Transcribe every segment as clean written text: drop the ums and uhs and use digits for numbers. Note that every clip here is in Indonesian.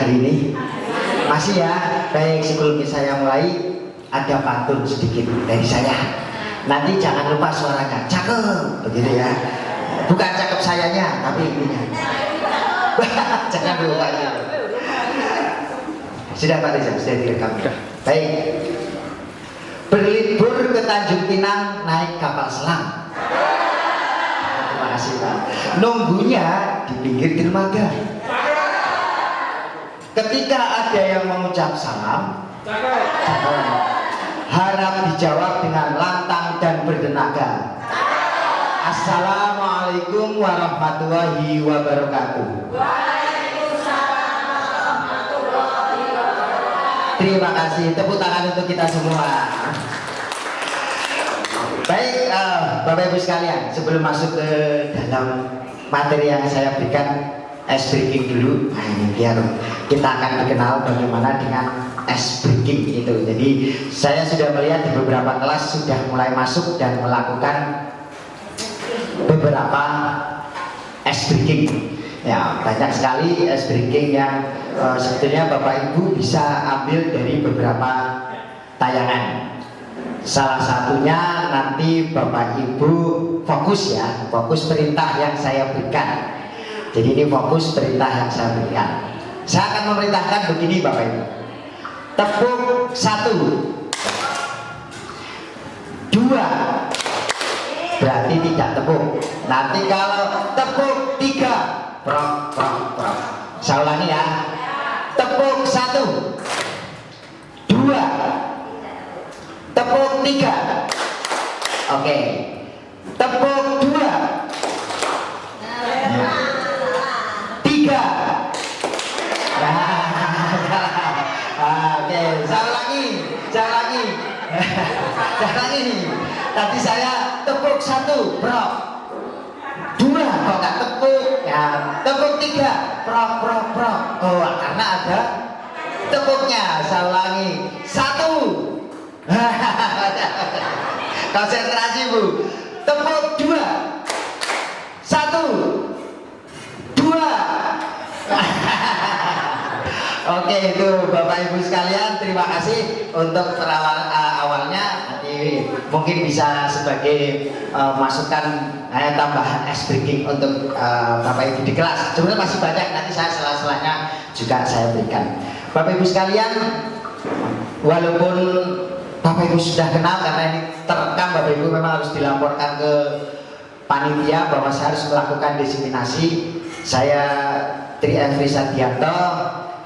hari ini? Masih ya? Baik, sebelum saya mulai ada pantun sedikit dari saya. Nanti jangan lupa suarakan, cakep, begitu ya. Bukan cakep sayanya, tapi ininya. Jangan lupa gitu. Sudah Pak Reza, sudah direkam. Baik. Berlibur ke Tanjung Pinang naik kapal selam. Terima kasih Pak. Nunggunya di pinggir dermaga. Ketika ada yang mengucap salam, harap dijawab dengan lantang dan bertenaga. Assalamualaikum warahmatullahi wabarakatuh. Terima kasih, tepuk tangan untuk kita semua. Baik, Bapak Ibu sekalian, sebelum masuk ke dalam materi yang saya berikan, ice breaking dulu. Nah, ini biar kita akan dikenal bagaimana dengan ice breaking itu. Jadi saya sudah melihat di beberapa kelas sudah mulai masuk dan melakukan beberapa ice breaking. Ya, banyak sekali ice breaking yang sebetulnya Bapak Ibu bisa ambil dari beberapa tayangan. Salah satunya nanti Bapak Ibu fokus ya, fokus perintah yang saya berikan. Jadi ini fokus perintah yang saya berikan. Saya akan memerintahkan begini Bapak Ibu. Tepuk 1, 2, berarti tidak tepuk. Nanti kalau tepuk 3, prok, prok, prok. Saya ulangi ya. Tepuk 1, 2, tepuk 3. Oke. Tepuk 2, 3. Oke, saya ulangi. Tadi saya tepuk 1, prok. 2, kok nggak tepuk? Ya, tepuk 3, prok, prok, prok. Oh, karena ada tepuknya. Saya ulangi. 1. Konsentrasi Bu. Tepuk 2, 1, 2. Oke, itu Bapak Ibu sekalian, terima kasih untuk awalnya. Nanti mungkin bisa sebagai masukan tambahan ice breaking untuk Bapak Ibu di kelas. Sebenarnya masih banyak, nanti saya sela-selanya juga saya berikan. Bapak Ibu sekalian, walaupun Bapak Ibu sudah kenal, karena ini terekam, Bapak Ibu memang harus dilaporkan ke panitia bahwa saya harus melakukan diseminasi. Saya Tri Efri Sadianto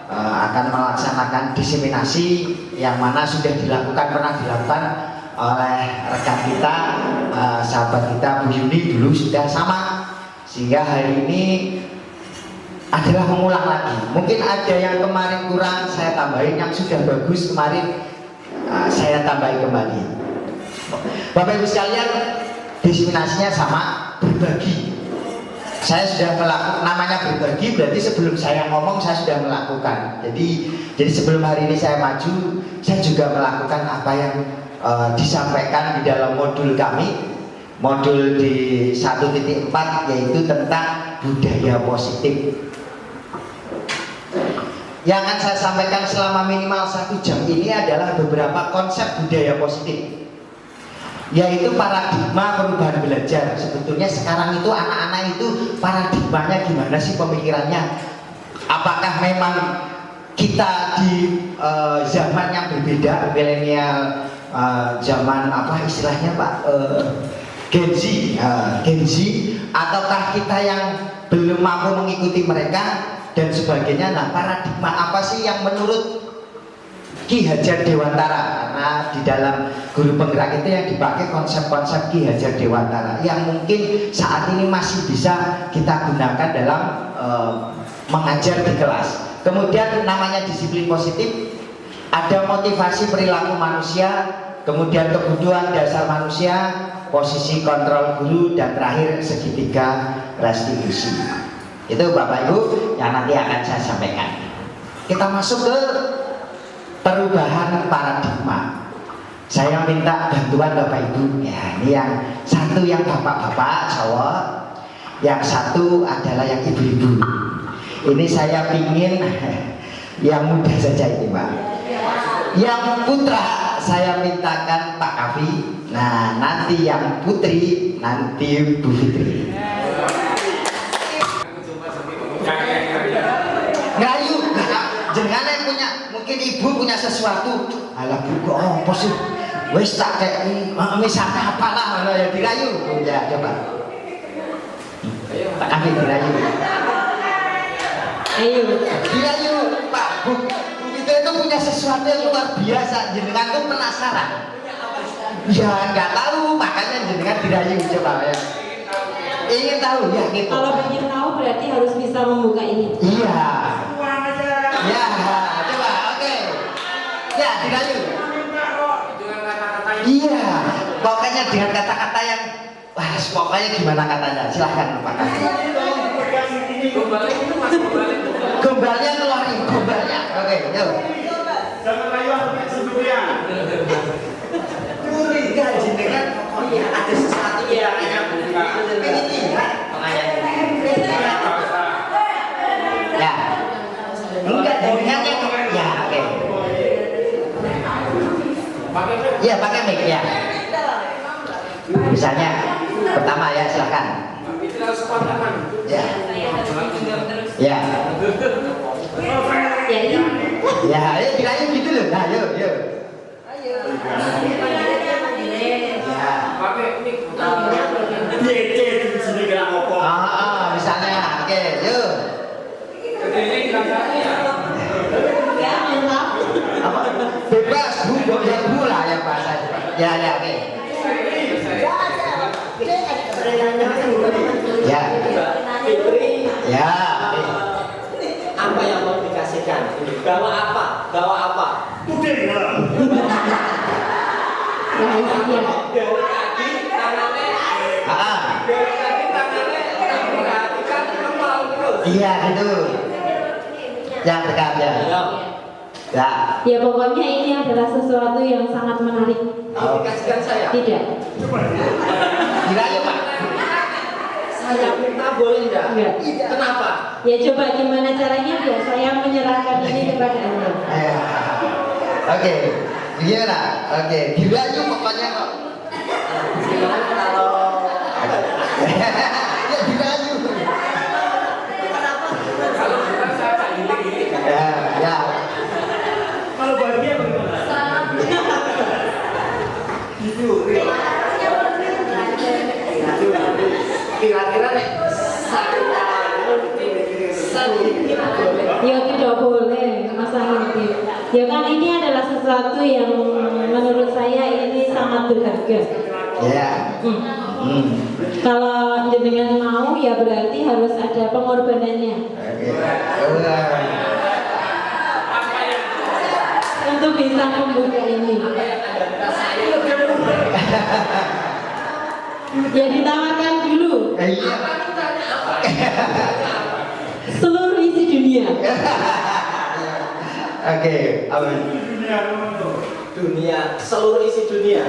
akan melaksanakan diseminasi yang mana sudah pernah dilakukan oleh rekan kita, sahabat kita Bu Yuni dulu sudah sama, sehingga hari ini adalah mengulang lagi. Mungkin ada yang kemarin kurang, saya tambahin. Yang sudah bagus kemarin, saya tambahin kembali. Bapak Ibu sekalian, diseminasinya sama, berbagi. Saya sudah melakukan, namanya berbagi berarti sebelum saya ngomong saya sudah melakukan. Jadi sebelum hari ini saya maju, saya juga melakukan apa yang disampaikan di dalam modul kami, modul di 1.4, yaitu tentang budaya positif. Yang akan saya sampaikan selama minimal 1 jam ini adalah beberapa konsep budaya positif, yaitu paradigma perubahan belajar. Sebetulnya sekarang itu anak-anak itu paradigmanya gimana sih pemikirannya? Apakah memang kita di zaman yang berbeda, milenial, zaman apa istilahnya Pak, Gen Z, ataukah kita yang belum mampu mengikuti mereka dan sebagainya? Nah, paradigma apa sih yang menurut Ki Hajar Dewantara, karena di dalam guru penggerak itu yang dipakai konsep-konsep Ki Hajar Dewantara yang mungkin saat ini masih bisa kita gunakan dalam mengajar di kelas. Kemudian namanya disiplin positif, ada motivasi perilaku manusia, kemudian kebutuhan dasar manusia, posisi kontrol guru, dan terakhir segitiga restitusi. Itu Bapak Ibu yang nanti akan saya sampaikan. Kita masuk ke perubahan paradigma. Saya minta bantuan Bapak Ibu. Ya, ini yang satu yang bapak-bapak cowok, yang satu adalah yang ibu-ibu. Ini saya pingin Yang muda saja ini Pak. Yang putra saya mintakan Pak Kavi. Nah nanti yang putri nanti Bu Fitri. Ngayu, jenengan yang punya, mungkin ibu punya sesuatu. Alah bu kok apa sih? Wes tak kayak misalnya apalah ya dirayu. Ya coba. Pak Kavi dirayu. Ayo. Dirayu Pak Bu. Itu punya sesuatu yang luar biasa. Jenengan tuh penasaran. Ya nggak tahu, makanya jenengan dirayu coba ya. Ingin tahu ya gitu. Kalau ingin tahu berarti harus bisa membuka ini. Iya. Ya, coba, oke. Ya, dirayu. Iya, pokoknya dengan kata-kata yang, wah, pokoknya gimana katanya? Silahkan Pak Kavi. Gombalnya keluarin, gombalnya. Oke, yuk. Jangan rayu sebelumnya. Curiga jenengan pokoknya ada sesuatu yang pengen lihat. Ya. Enggak jenengan yang ya, oke. Iya, pakai mic ya. Misalnya pertama ya, silakan. Ya. Ya. Ya ini. Ya, ayo dirayu gitu loh. Nah, yuk, yuk. Ya. Misalnya, oke, yuk. Ya, mantap. Apa? Bebas, bu, ya bu lah yang bahasa. Ya, ya, oke. Ya. Ya. Apa yang mau dikasihkan? Bawa apa? Bawa apa? Puding lah. Rahasia. Dari kaki tangannya. Ah. Dari kaki tangannya. Perhatikan kepala terus. Iya, gitu. Yang dekat ya. Ya. Ya. Ya pokoknya ini adalah sesuatu yang sangat menarik. Mau dikasihkan saya? Tidak. Dirayu Pak. Saya minta boleh enggak? Enggak. Kenapa? Ya coba gimana caranya biar saya menyerahkan ini kepada Anda. Oke, gimana? Oke, dirayu pokoknya kok. Gimana kalau Ya dirayu. Ya, ya. Kalau bahagia bagaimana? kira-kira nih saya Ya tidak boleh, masa ngintip. Ya kan ini adalah sesuatu yang menurut saya ini sangat berharga. Ya. Kalau jenengan mau ya berarti harus ada pengorbanannya Oke. untuk bisa membuka ini. Ya ditawarkan dulu Iya. seluruh isi dunia. Oke, amin. dunia, seluruh isi dunia.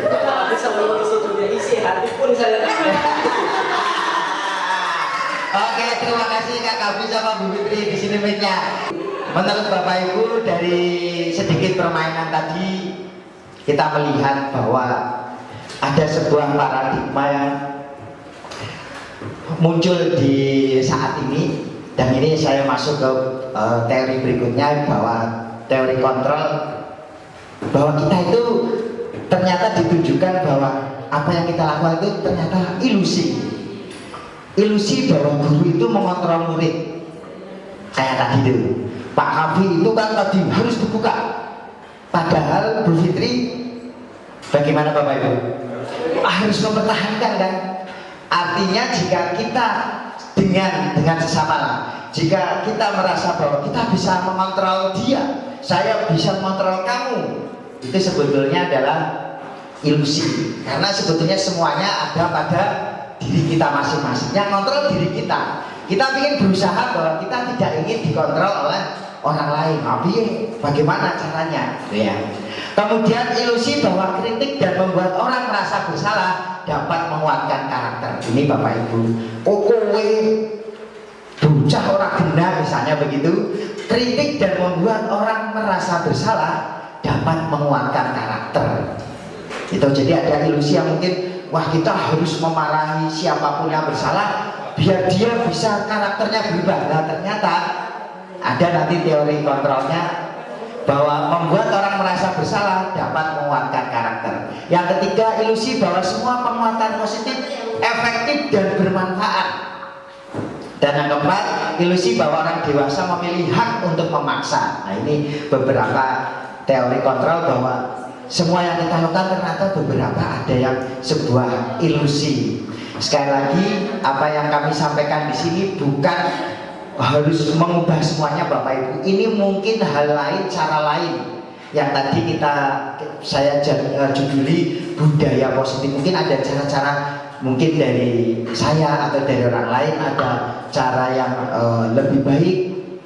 Tapi seluruh isi dunia, isi hati pun saya Oke, terima kasih Kak Kavi sama Bu Fitri di sini mic-nya. Menurut Bapak Ibu dari sedikit permainan tadi kita melihat bahwa ada sebuah paradigma yang muncul di saat ini, dan ini saya masuk ke teori berikutnya bahwa teori kontrol, bahwa kita itu ternyata ditunjukkan bahwa apa yang kita lakukan itu ternyata ilusi bahwa guru itu mengontrol murid. Kayak tadi itu Pak Kavi itu kan tadi harus dibuka, padahal Bu Fitri bagaimana Bapak Ibu harus mempertahankan kan. Artinya jika kita dengan sesama, jika kita merasa bahwa kita bisa mengontrol dia, saya bisa mengontrol kamu, itu sebetulnya adalah ilusi. Karena sebetulnya semuanya ada pada diri kita masing-masing. Yang kontrol diri kita. Kita ingin berusaha bahwa kita tidak ingin dikontrol oleh orang lain. Tapi bagaimana caranya? Ya. Kemudian ilusi bahwa kritik dan membuat orang merasa bersalah dapat menguatkan karakter. Ini Bapak Ibu. Kowe bocah orang benar misalnya begitu. kritik dan membuat orang merasa bersalah dapat menguatkan karakter. Itu jadi ada ilusi yang mungkin wah kita harus memarahi siapapun yang bersalah biar dia bisa karakternya berubah. Nah ternyata ada nanti teori kontrolnya bahwa membuat orang merasa bersalah dapat menguatkan karakter. Yang ketiga, ilusi bahwa semua penguatan positif efektif dan bermanfaat. Dan yang keempat, ilusi bahwa orang dewasa memilih hak untuk memaksa. Nah ini beberapa teori kontrol bahwa semua yang kita lakukan ternyata beberapa ada yang sebuah ilusi. Sekali lagi, apa yang kami sampaikan di sini bukan harus mengubah semuanya Bapak Ibu. Ini mungkin hal lain, cara lain yang tadi saya juduli budaya positif. Mungkin ada cara-cara mungkin dari saya atau dari orang lain ada cara yang lebih baik.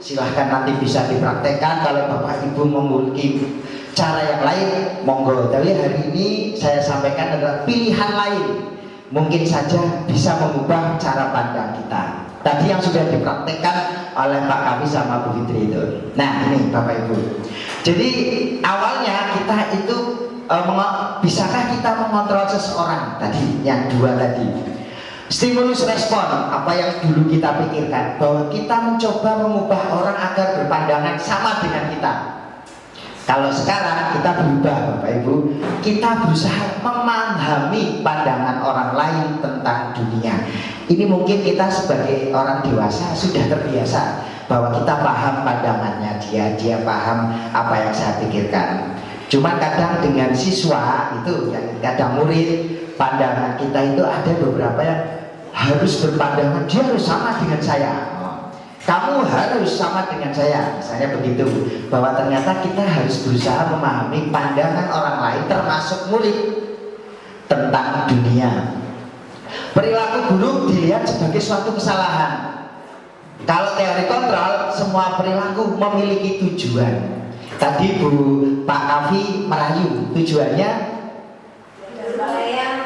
Silahkan nanti bisa dipraktekkan. Kalau Bapak Ibu memiliki cara yang lain, monggo. Tapi hari ini saya sampaikan adalah pilihan lain. Mungkin saja bisa mengubah cara pandang kita. Tadi yang sudah dipraktekkan oleh Pak Kavi sama Bu Fitri itu. Nah ini Bapak Ibu. Jadi awalnya kita itu bisakah kita mengontrol seseorang tadi, yang dua tadi. Stimulus respon, apa yang dulu kita pikirkan bahwa kita mencoba mengubah orang agar berpandangan sama dengan kita. Kalau sekarang kita berubah Bapak Ibu, kita berusaha memahami pandangan orang lain tentang dunia. Ini mungkin kita sebagai orang dewasa sudah terbiasa bahwa kita paham pandangannya dia paham apa yang saya pikirkan. Cuma kadang dengan siswa itu, yang kadang murid, pandangan kita itu ada beberapa yang harus berpandangan dia harus sama dengan saya. Kamu harus sama dengan saya, misalnya begitu. Bahwa ternyata kita harus berusaha memahami pandangan orang lain termasuk murid tentang dunia. Perilaku buruk dilihat sebagai suatu kesalahan. Kalau teori kontrol, semua perilaku memiliki tujuan. Tadi Pak Kavi merayu, tujuannya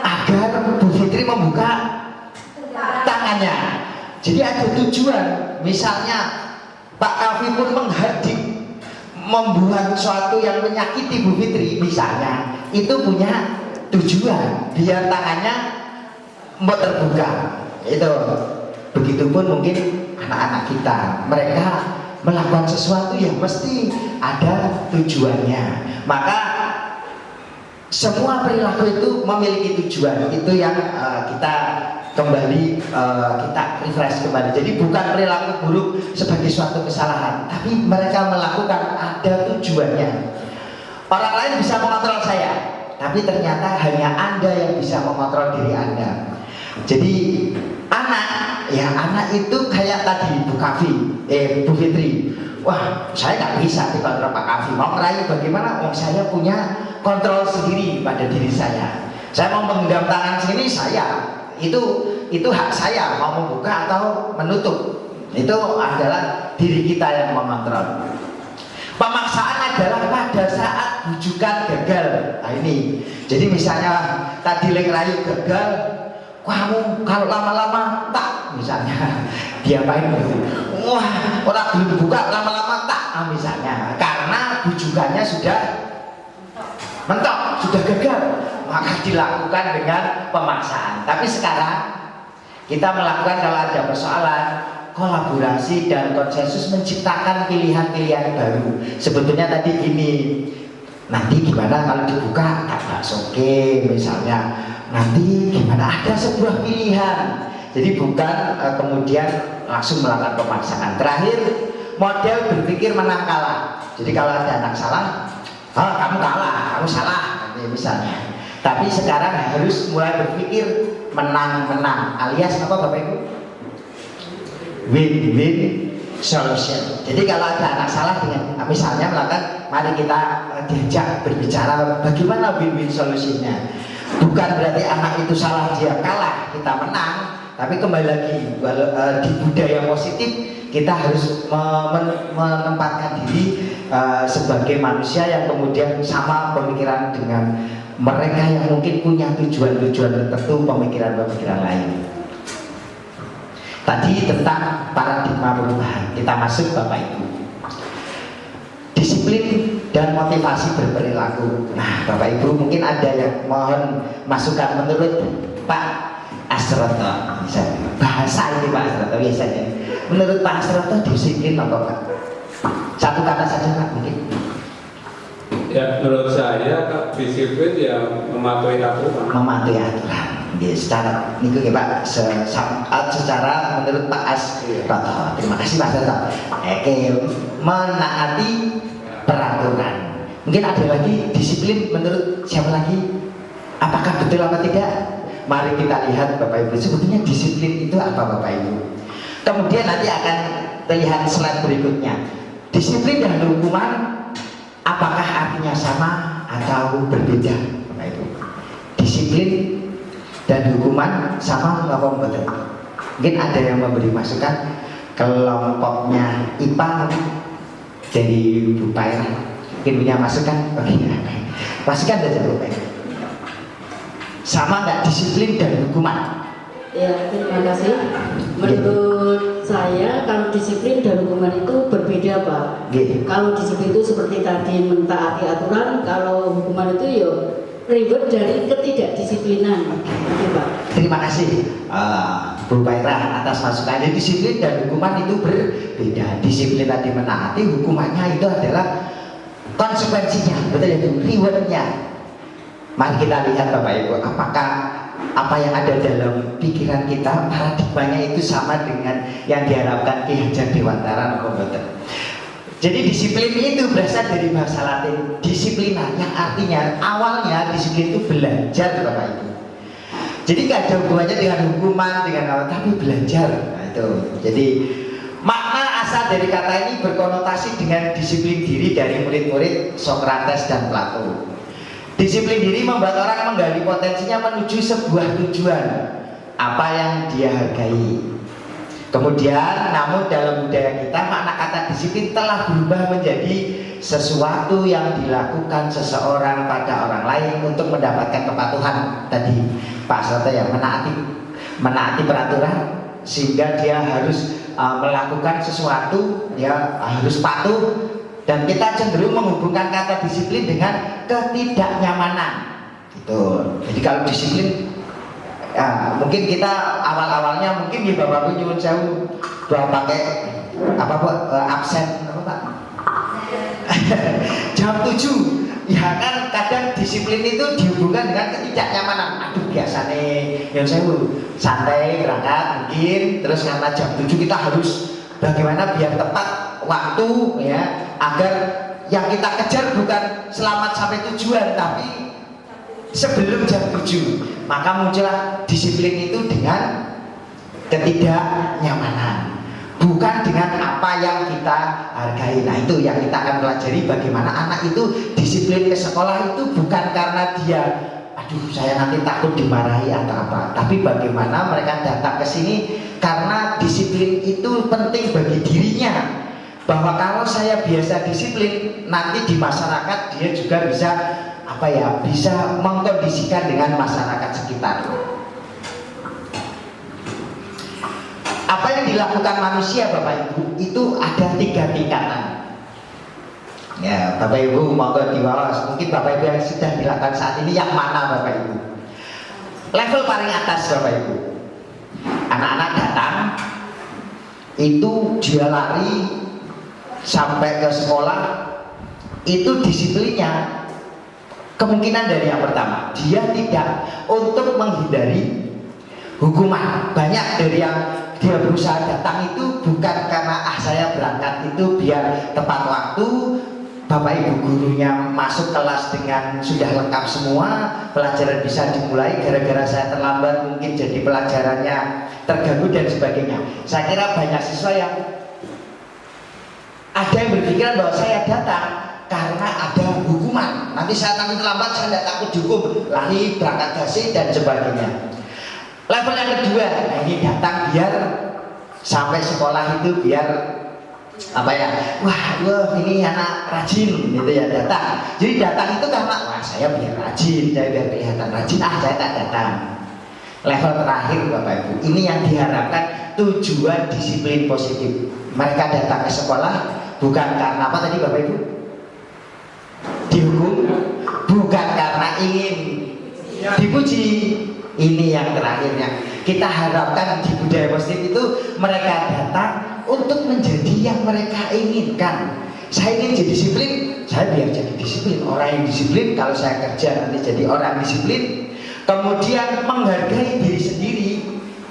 agar Bu Fitri membuka tangannya. Jadi ada tujuan. Misalnya Pak Kavi pun menghadik membuat sesuatu yang menyakiti Bu Fitri, misalnya, itu punya tujuan biar tangannya mau terbuka. Itu. Begitupun mungkin anak-anak kita, mereka melakukan sesuatu yang mesti ada tujuannya. Maka semua perilaku itu memiliki tujuan. Itu yang kita kembali kita refresh kembali. Jadi bukan perilaku buruk sebagai suatu kesalahan, tapi mereka melakukan ada tujuannya. Orang lain bisa mengontrol saya, tapi ternyata hanya Anda yang bisa mengontrol diri Anda. Jadi anak itu kayak tadi Bu Fitri. Wah, saya nggak bisa dikontrol Pak Kavi. Mau merayu bagaimana? Oh, saya punya kontrol sendiri pada diri saya. Saya mau menggenggam tangan sini, itu hak saya mau membuka atau menutup. Itu adalah diri kita yang mengontrol. Pemaksaan adalah pada saat bujukan gagal. Nah ini, jadi misalnya tadi lek rayu gagal, kamu kalau lama-lama tak, misalnya diapain? Wah, orang belum buka lama-lama tak, misalnya, karena bujukannya sudah mentok, sudah gagal, maka dilakukan dengan pemaksaan. Tapi sekarang kita melakukan kalau ada persoalan, kolaborasi dan konsensus menciptakan pilihan-pilihan baru. Sebetulnya tadi gini, nanti gimana kalau dibuka tak bakso misalnya, nanti gimana ada sebuah pilihan. Jadi bukan kemudian langsung melakukan pemaksaan. Terakhir, model berpikir menang kalah. Jadi kalau ada anak salah, kamu kalah, kamu salah, misalnya. Tapi sekarang harus mulai berpikir menang-menang, alias apa Bapak Ibu? Win-win solution. Jadi kalau ada anak salah dengan misalnya melakukan, mari kita diajak berbicara bagaimana win-win solusinya. Bukan berarti anak itu salah dia kalah, kita menang. Tapi kembali lagi di budaya positif kita harus menempatkan diri sebagai manusia yang kemudian sama pemikiran dengan mereka yang mungkin punya tujuan-tujuan tertentu, pemikiran-pemikiran lain. Tadi tentang paradigma perubahan, kita masuk Bapak Ibu. disiplin dan motivasi berperilaku. Nah, Bapak Ibu mungkin ada yang mohon masukan menurut Pak Asroto. Bahasa ini Pak Asroto biasanya. Menurut Pak Asroto disiplin apa Pak? Satu kata saja Pak mungkin. Ya, menurut saya disiplin ya mematuhi aturan. Mematuhi aturan. Ya, secara niku ya Pak, secara menurut Pak Asroto. Terima kasih Pak Asroto. Oke, menaati peraturan. Mungkin ada lagi disiplin menurut siapa lagi? Apakah betul apa tidak? Mari kita lihat Bapak Ibu. Sebetulnya disiplin itu apa Bapak Ibu? Kemudian nanti akan terlihat slide berikutnya. Disiplin dan hukuman apakah artinya sama atau berbeda Bapak Ibu? Disiplin dan hukuman sama apa betul? Mungkin ada yang memberi masukan. Kelompoknya IPA jadi Bu Paira mungkin punya masukan. Oke, masukan saja Bu Paira. Sama nggak disiplin dan hukuman? Ya, terima kasih. Menurut saya kalau disiplin dan hukuman itu berbeda Pak. Kalau disiplin itu seperti tadi mentaati aturan, kalau hukuman itu ya ribet dari ketidakdisiplinan. Gitu Pak. Terima kasih Bu Paira atas masukannya. Disiplin dan hukuman itu berbeda. Disiplin tadi menaati, hukumannya itu adalah konsekuensinya, betul ya Bu? Rewardnya. Mari kita lihat Bapak Ibu, apakah apa yang ada dalam pikiran kita paradigmanya itu sama dengan yang diharapkan Ki Hajar Dewantara Nokoboten. Jadi disiplin itu berasal dari bahasa Latin disiplina, yang artinya awalnya disiplin itu belajar Bapak Ibu. Jadi nggak ada hubungannya dengan hukuman, dengan apa, tapi belajar. Nah, itu. Jadi makna asal dari kata ini berkonotasi dengan disiplin diri dari murid-murid Sokrates dan Plato. Disiplin diri membuat orang menggali potensinya menuju sebuah tujuan apa yang dia hargai. Kemudian, namun dalam budaya kita makna kata disiplin telah berubah menjadi sesuatu yang dilakukan seseorang pada orang lain untuk mendapatkan kepatuhan. Tadi Pak Soto ya menaati peraturan sehingga dia harus melakukan sesuatu, ya harus patuh. Dan kita cenderung menghubungkan kata disiplin dengan ketidaknyamanan. Gitu. Jadi kalau disiplin, ya, mungkin kita awal-awalnya mungkin di Bapak Ibu nyuwun sewu bahwa pakai apa Pak absen apa Pak? Jam 7. Ya kan kadang disiplin itu dihubungkan dengan ketidaknyamanan. Aduh biasanya nyuwun sewu santai berangkat mungkin terus karena jam 7 kita harus bagaimana biar tepat waktu ya, agar yang kita kejar bukan selamat sampai tujuan tapi sebelum jam 7. Maka muncullah disiplin itu dengan ketidaknyamanan, bukan dengan apa yang kita hargai. Nah itu yang kita akan pelajari, bagaimana anak itu disiplin ke sekolah itu bukan karena dia aduh saya nanti takut dimarahi atau apa, tapi bagaimana mereka datang ke sini karena disiplin itu penting bagi dirinya, bahwa kalau saya biasa disiplin nanti di masyarakat dia juga bisa apa ya, bisa mengkondisikan dengan masyarakat sekitar. Apa yang dilakukan manusia Bapak Ibu itu ada 3 tingkatan. Ya Bapak Ibu monggo diwawas, mungkin Bapak Ibu yang sudah dilakukan saat ini yang mana Bapak Ibu? Level paling atas Bapak Ibu, anak-anak datang itu dia lari sampai ke sekolah, itu disiplinnya kemungkinan dari yang pertama dia tidak untuk menghindari hukuman. Banyak dari yang dia berusaha datang itu bukan karena saya berangkat itu biar tepat waktu, Bapak Ibu gurunya masuk kelas dengan sudah lengkap semua, pelajaran bisa dimulai, gara-gara saya terlambat mungkin jadi pelajarannya terganggu dan sebagainya. Saya kira banyak siswa yang ada yang berpikiran bahwa saya datang karena ada hukuman, nanti saya takut terlambat, saya tidak takut dihukum, lari berangkat kasih dan sebagainya. Level yang kedua, nah ini datang biar sampai sekolah itu biar apa ya, wah ini anak rajin gitu ya, datang. Jadi datang itu karena wah saya biar rajin, saya biar kelihatan rajin, saya tak datang. Level terakhir Bapak Ibu, ini yang diharapkan tujuan disiplin positif. Mereka datang ke sekolah bukan karena apa tadi Bapak Ibu? dihukum, bukan karena ingin dipuji. Ini yang terakhir yang kita harapkan di budaya positif itu, mereka datang untuk menjadi yang mereka inginkan. Saya ingin jadi disiplin, saya biar jadi disiplin. Orang yang disiplin, kalau saya kerja nanti jadi orang disiplin. Kemudian menghargai diri sendiri.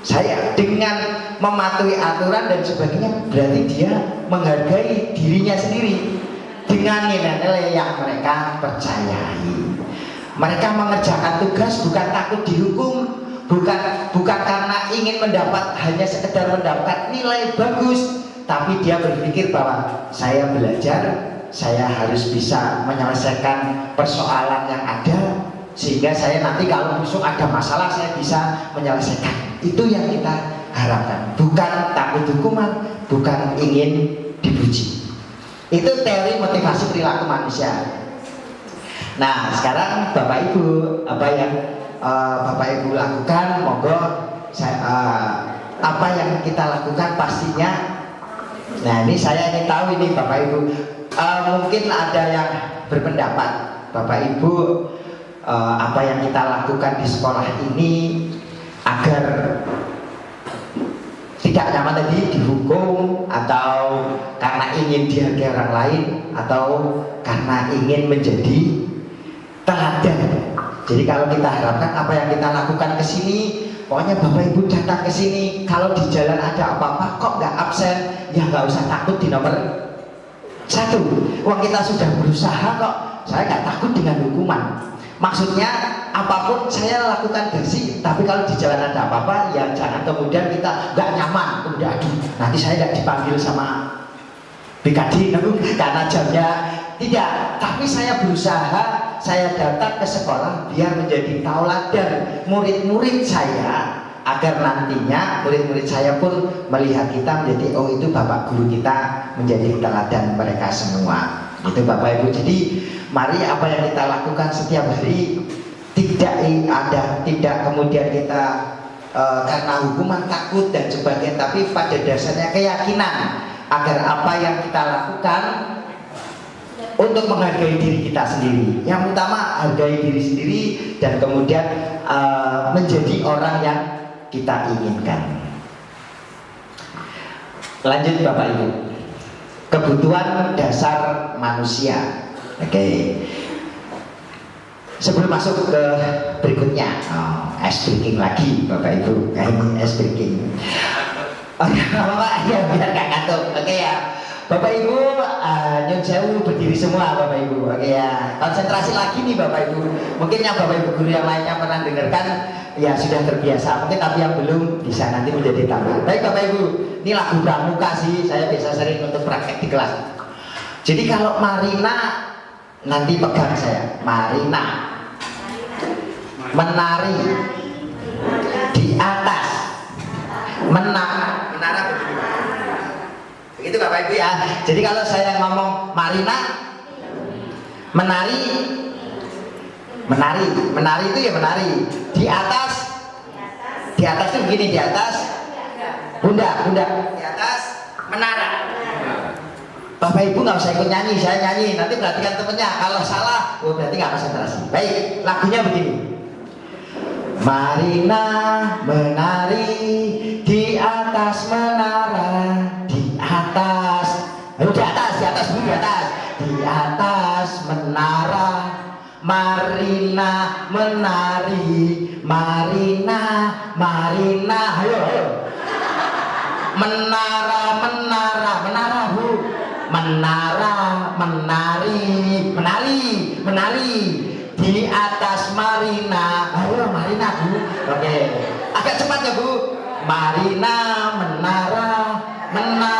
Saya dengan mematuhi aturan dan sebagainya, berarti dia menghargai dirinya sendiri dengan nilai-nilai yang mereka percayai. Mereka mengerjakan tugas bukan takut dihukum, bukan karena ingin hanya sekedar mendapat nilai bagus, tapi dia berpikir bahwa saya belajar, saya harus bisa menyelesaikan persoalan yang ada, sehingga saya nanti kalau besok ada masalah saya bisa menyelesaikan. Itu yang kita harapkan, bukan takut hukuman, bukan ingin dipuji. Itu teori motivasi perilaku manusia. Nah, sekarang Bapak Ibu, apa yang Bapak Ibu lakukan, monggo apa yang kita lakukan pastinya. Nah, ini saya ingin tahu ini Bapak Ibu, mungkin ada yang berpendapat Bapak Ibu, apa yang kita lakukan di sekolah ini agar tidak nyaman tadi dihukum, atau karena ingin dihargai orang lain, atau karena ingin menjadi teladan. Jadi kalau kita harapkan apa yang kita lakukan ke sini, pokoknya Bapak Ibu datang ke sini, kalau di jalan ada apa-apa kok nggak absen, ya nggak usah takut di nomor 1. Wong kita sudah berusaha kok, saya nggak takut dengan hukuman. Maksudnya apapun saya lakukan bersih, tapi kalau di jalan ada apa-apa, ya jangan kemudian kita nggak nyaman, kemudian aduh nanti saya nggak dipanggil sama BKD karena jamnya. Tidak, tapi saya berusaha, saya datang ke sekolah biar menjadi tauladan murid-murid saya, agar nantinya murid-murid saya pun melihat kita menjadi, oh itu Bapak Guru kita menjadi teladan mereka semua. Itu Bapak Ibu. Jadi mari apa yang kita lakukan setiap hari tidak kemudian kita karena hukuman takut dan sebagainya, tapi pada dasarnya keyakinan agar apa yang kita lakukan untuk menghargai diri kita sendiri. Yang utama hargai diri sendiri, dan kemudian menjadi orang yang kita inginkan. Lanjut Bapak Ibu, kebutuhan dasar manusia. Oke. Sebelum masuk ke berikutnya, ice breaking lagi Bapak Ibu, ini ice breaking. Bapak ya biar gak kantuk. Oke ya. Bapak Ibu, nyun sewu berdiri semua Bapak Ibu. Oke ya, konsentrasi lagi nih Bapak Ibu. Mungkin yang Bapak Ibu guru yang lainnya pernah dengarkan, ya sudah terbiasa. Mungkin tapi yang belum bisa nanti menjadi tambahan. Baik Bapak Ibu, ini lagu pramuka sih, saya biasa sering untuk praktek di kelas. Jadi kalau Marina, nanti pegang saya, Marina menari di atas menara begini. Begitu Bapak Ibu ya. Jadi kalau saya ngomong Marina menari itu ya menari di atas itu begini, di atas bunda di atas menara. Bapak Ibu nggak usah ikut nyanyi, saya nyanyi, nanti perhatikan temennya, kalau salah berarti nggak konsentrasi. Baik, lagunya begini. Marina menari di atas menara, di atas menara. Marina menari, Marina, ayo. Menara Bu, menari di atas Marina. Ayo Marina Bu. Oke. Agak cepat ya Bu. Marina menara. Marina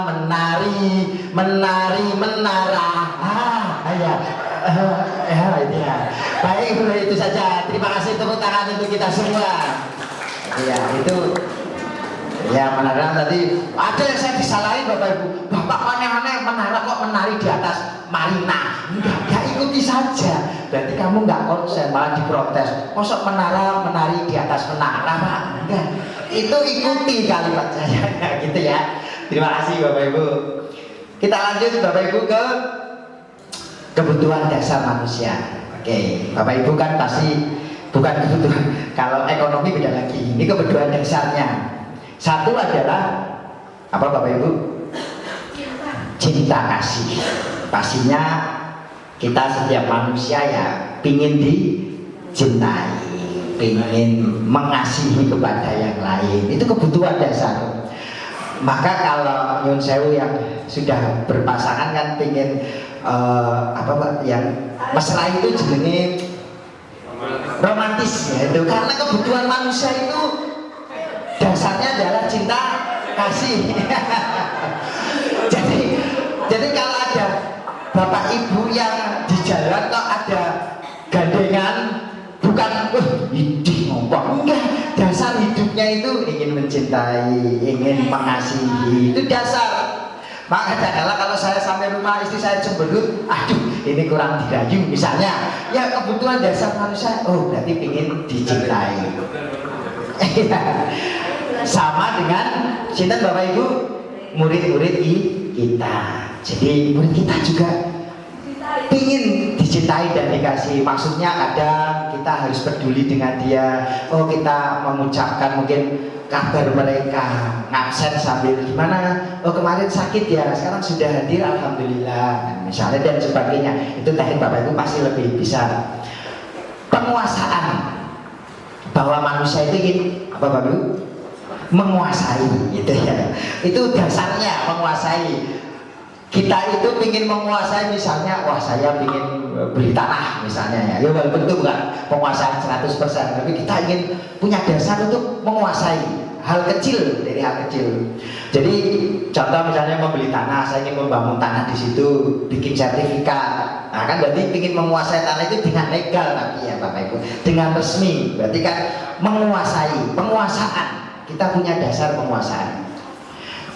menara. Itu ya. Baik, itu saja. Terima kasih, tepuk tangan untuk kita semua. Ya, itu ya menara tadi. Ada yang saya disalahin Bapak Ibu. Bapak aneh-aneh menara kok menari di atas Marina. Enggak ikuti saja. Berarti kamu nggak konsen, malah diprotes. Kosok menari di atas menara Pak? Enggak. Itu ikuti kalimat saya gitu ya. Terima kasih Bapak Ibu. Kita lanjut Bapak Ibu ke kebutuhan dasar manusia. Oke, Bapak Ibu kan pasti bukan kebutuhan. Kalau ekonomi beda lagi. Ini kebutuhan dasarnya. Satu adalah apa Bapak Ibu? Cinta kasih. Pastinya kita setiap manusia ya pingin dicintai, pingin mengasihi kepada yang lain. Itu kebutuhan dasar. Maka kalau nyun sewu yang sudah berpasangan kan pingin apa Pak, yang mesra itu jenenge romantis ya itu, karena kebutuhan manusia itu dasarnya adalah cinta kasih. jadi kalau ada bapak ibu yang di jalan kok ada gandengan, bukan idih ngompong, enggak, dasar hidupnya itu ingin mencintai, ingin mengasihi, itu dasar. Maka adalah kalau saya sampai rumah istri saya cemberut, aduh ini kurang dirayu misalnya, ya kebutuhan dasar manusia, oh berarti ingin dicintai. Sama dengan cinta Bapak Ibu murid-murid kita. Jadi murid kita juga ingin dicintai dan dikasih. Maksudnya kadang kita harus peduli dengan dia. Oh kita mengucapkan mungkin kabar mereka, ngabsen sambil gimana, oh kemarin sakit ya, sekarang sudah hadir alhamdulillah misalnya dan sebagainya. Itu teknik Bapak Ibu pasti lebih bisa. Penguasaan, bahwa manusia itu ingin apa Bapak Ibu? Menguasai gitu ya. Itu dasarnya menguasai. Kita itu ingin menguasai, misalnya wah saya ingin beli tanah misalnya ya, ya walaupun itu bukan penguasaan 100%, tapi kita ingin punya dasar untuk menguasai hal kecil, dari hal kecil. Jadi contoh misalnya membeli tanah, saya ingin membangun tanah di situ, bikin sertifikat. Nah kan berarti ingin menguasai tanah itu dengan legal, tapi ya Bapak Ibu dengan resmi, berarti kan menguasai, penguasaan. Kita punya dasar penguasaan.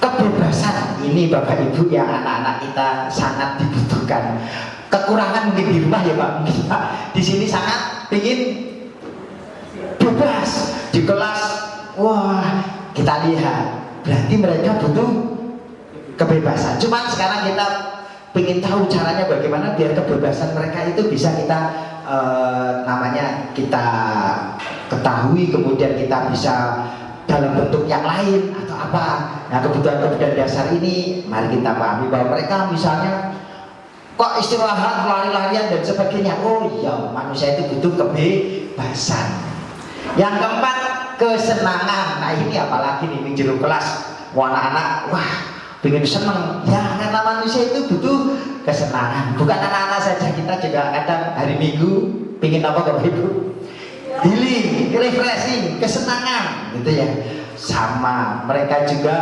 Kebebasan ini Bapak Ibu yang anak-anak kita sangat dibutuhkan. Kekurangan mungkin di rumah ya Pak, mungkin Pak di sini sangat ingin bebas di kelas. Wah kita lihat berarti mereka butuh kebebasan. Cuman sekarang kita ingin tahu caranya bagaimana biar kebebasan mereka itu bisa kita namanya kita ketahui, kemudian kita bisa dalam bentuk yang lain atau apa. Nah kebutuhan-kebutuhan dasar ini mari kita pahami bahwa mereka misalnya kok istirahat, lari-larian dan sebagainya. Oh iya, manusia itu butuh kebebasan. Yang keempat, kesenangan. Nah ini apalagi nih minggu kelas anak-anak wah pengen seneng ya, karena manusia itu butuh kesenangan. Bukan anak-anak saja, kita juga kadang hari Minggu pengen apa Bapak Ibu? Healing, refreshing, kesenangan gitu ya. Sama mereka juga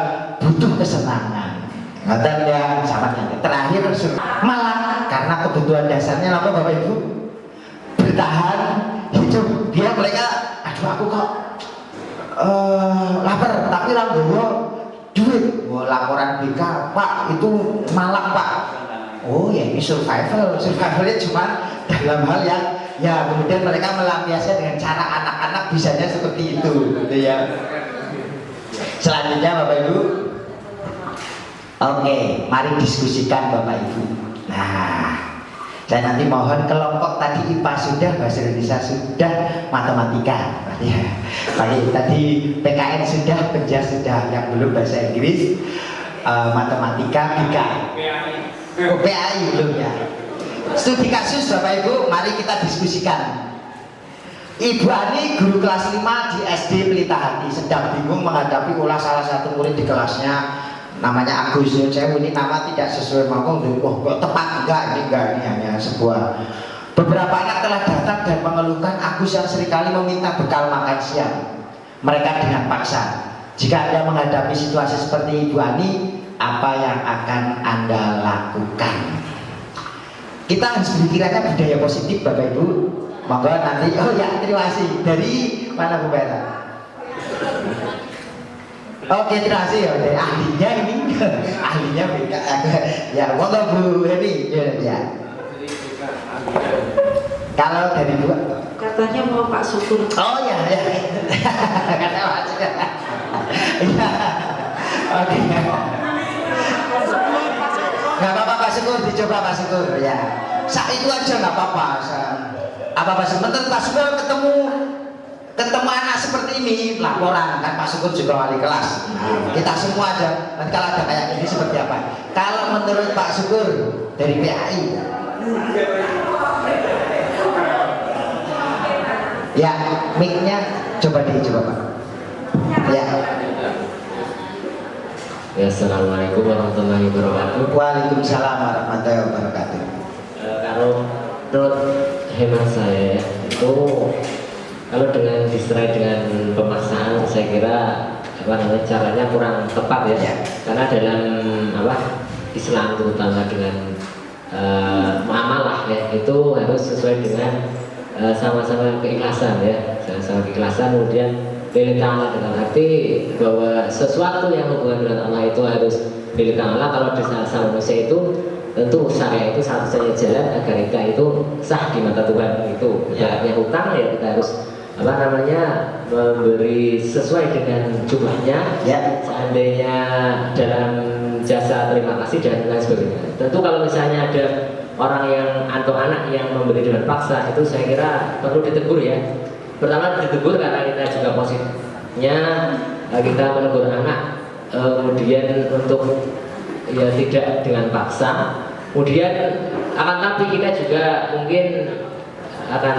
butuh kesenangan. Ngatain ya sama yang terakhir malah karena kebutuhan dasarnya apa Bapak Ibu? Bertahan hidup. Dia mereka aduh aku kok lapar tapi langgowo duit. Wah laporan BK Pak itu malang Pak. Oh ya ini survivalnya cuma dalam hal yang ya kemudian mereka melampiaskan dengan cara anak-anak bisanya seperti itu gitu ya. Selanjutnya Bapak Ibu, oke, mari diskusikan Bapak Ibu. Nah, saya nanti mohon kelompok tadi IPA sudah, bahasa Indonesia sudah, matematika ya. Baik, tadi PKN sudah, penjas sudah, yang belum bahasa Inggris, matematika, BK, PAI belum ya. Studi kasus Bapak Ibu, mari kita diskusikan. Ibu Ani guru kelas 5 di SD Pelita Hati sedang bingung menghadapi ulah salah satu murid di kelasnya, namanya Agus. Saya ini nama tidak sesuai mangkong, wah kok tepat enggak, ini hanya sebuah. Beberapa anak telah datang dan mengeluhkan Agus yang seringkali meminta bekal makan siang mereka dengan paksa. Jika Anda menghadapi situasi seperti Ibu Ani, apa yang akan Anda lakukan? Kita harus berpikirannya budaya positif Bapak Ibu. Monggo nanti, oh ya terima kasih. Dari mana Bu Beta? Oke terima kasih ya, dari ahlinya ini. Ahlinya BK. Ya monggo Bu Hemi ya. Kalau dari Bu Katanya mau Pak Syukur. oh ya ya. Kata Pak Syukur. Iya. Oke. Syukur dicoba Pak Syukur ya. Saat itu aja nggak apa-apa. Apa Pak Syukur? Pak Syukur ketemu anak seperti ini laporan kan Pak Syukur juga wali kelas. Nah, kita semua aja. Nanti kalau ada kayak gini seperti apa? Kalau menurut Pak Syukur dari PAI. Ya, mic-nya coba Pak. Ya. Ya, assalamualaikum warahmatullahi wabarakatuh. Waalaikumsalam warahmatullahi wabarakatuh. Kalau menurut hemat saya itu kalau dengan diserai dengan pemaksaan, saya kira caranya kurang tepat ya. Ya. Karena dalam Islam terutama dengan muamalah ya itu harus sesuai dengan sama-sama keikhlasan ya, sama-sama keikhlasan kemudian pilih Allah dengan arti bahwa sesuatu yang hubungan dengan Allah itu harus pilih Allah. Kalau di sama manusia itu tentu syariat itu satu-satunya jalan agar kita itu sah di mata Tuhan itu. Ya hutang ya kita harus memberi sesuai dengan jumlahnya. Ya. Seandainya dalam jasa terima kasih dan lain sebagainya. Tentu kalau misalnya ada orang yang atau anak yang memberi dengan paksa itu saya kira perlu ditegur ya. Pertama ditegur karena kita juga positifnya kita menegur anak, kemudian untuk ya tidak dengan paksa. Kemudian akan tapi kita juga mungkin akan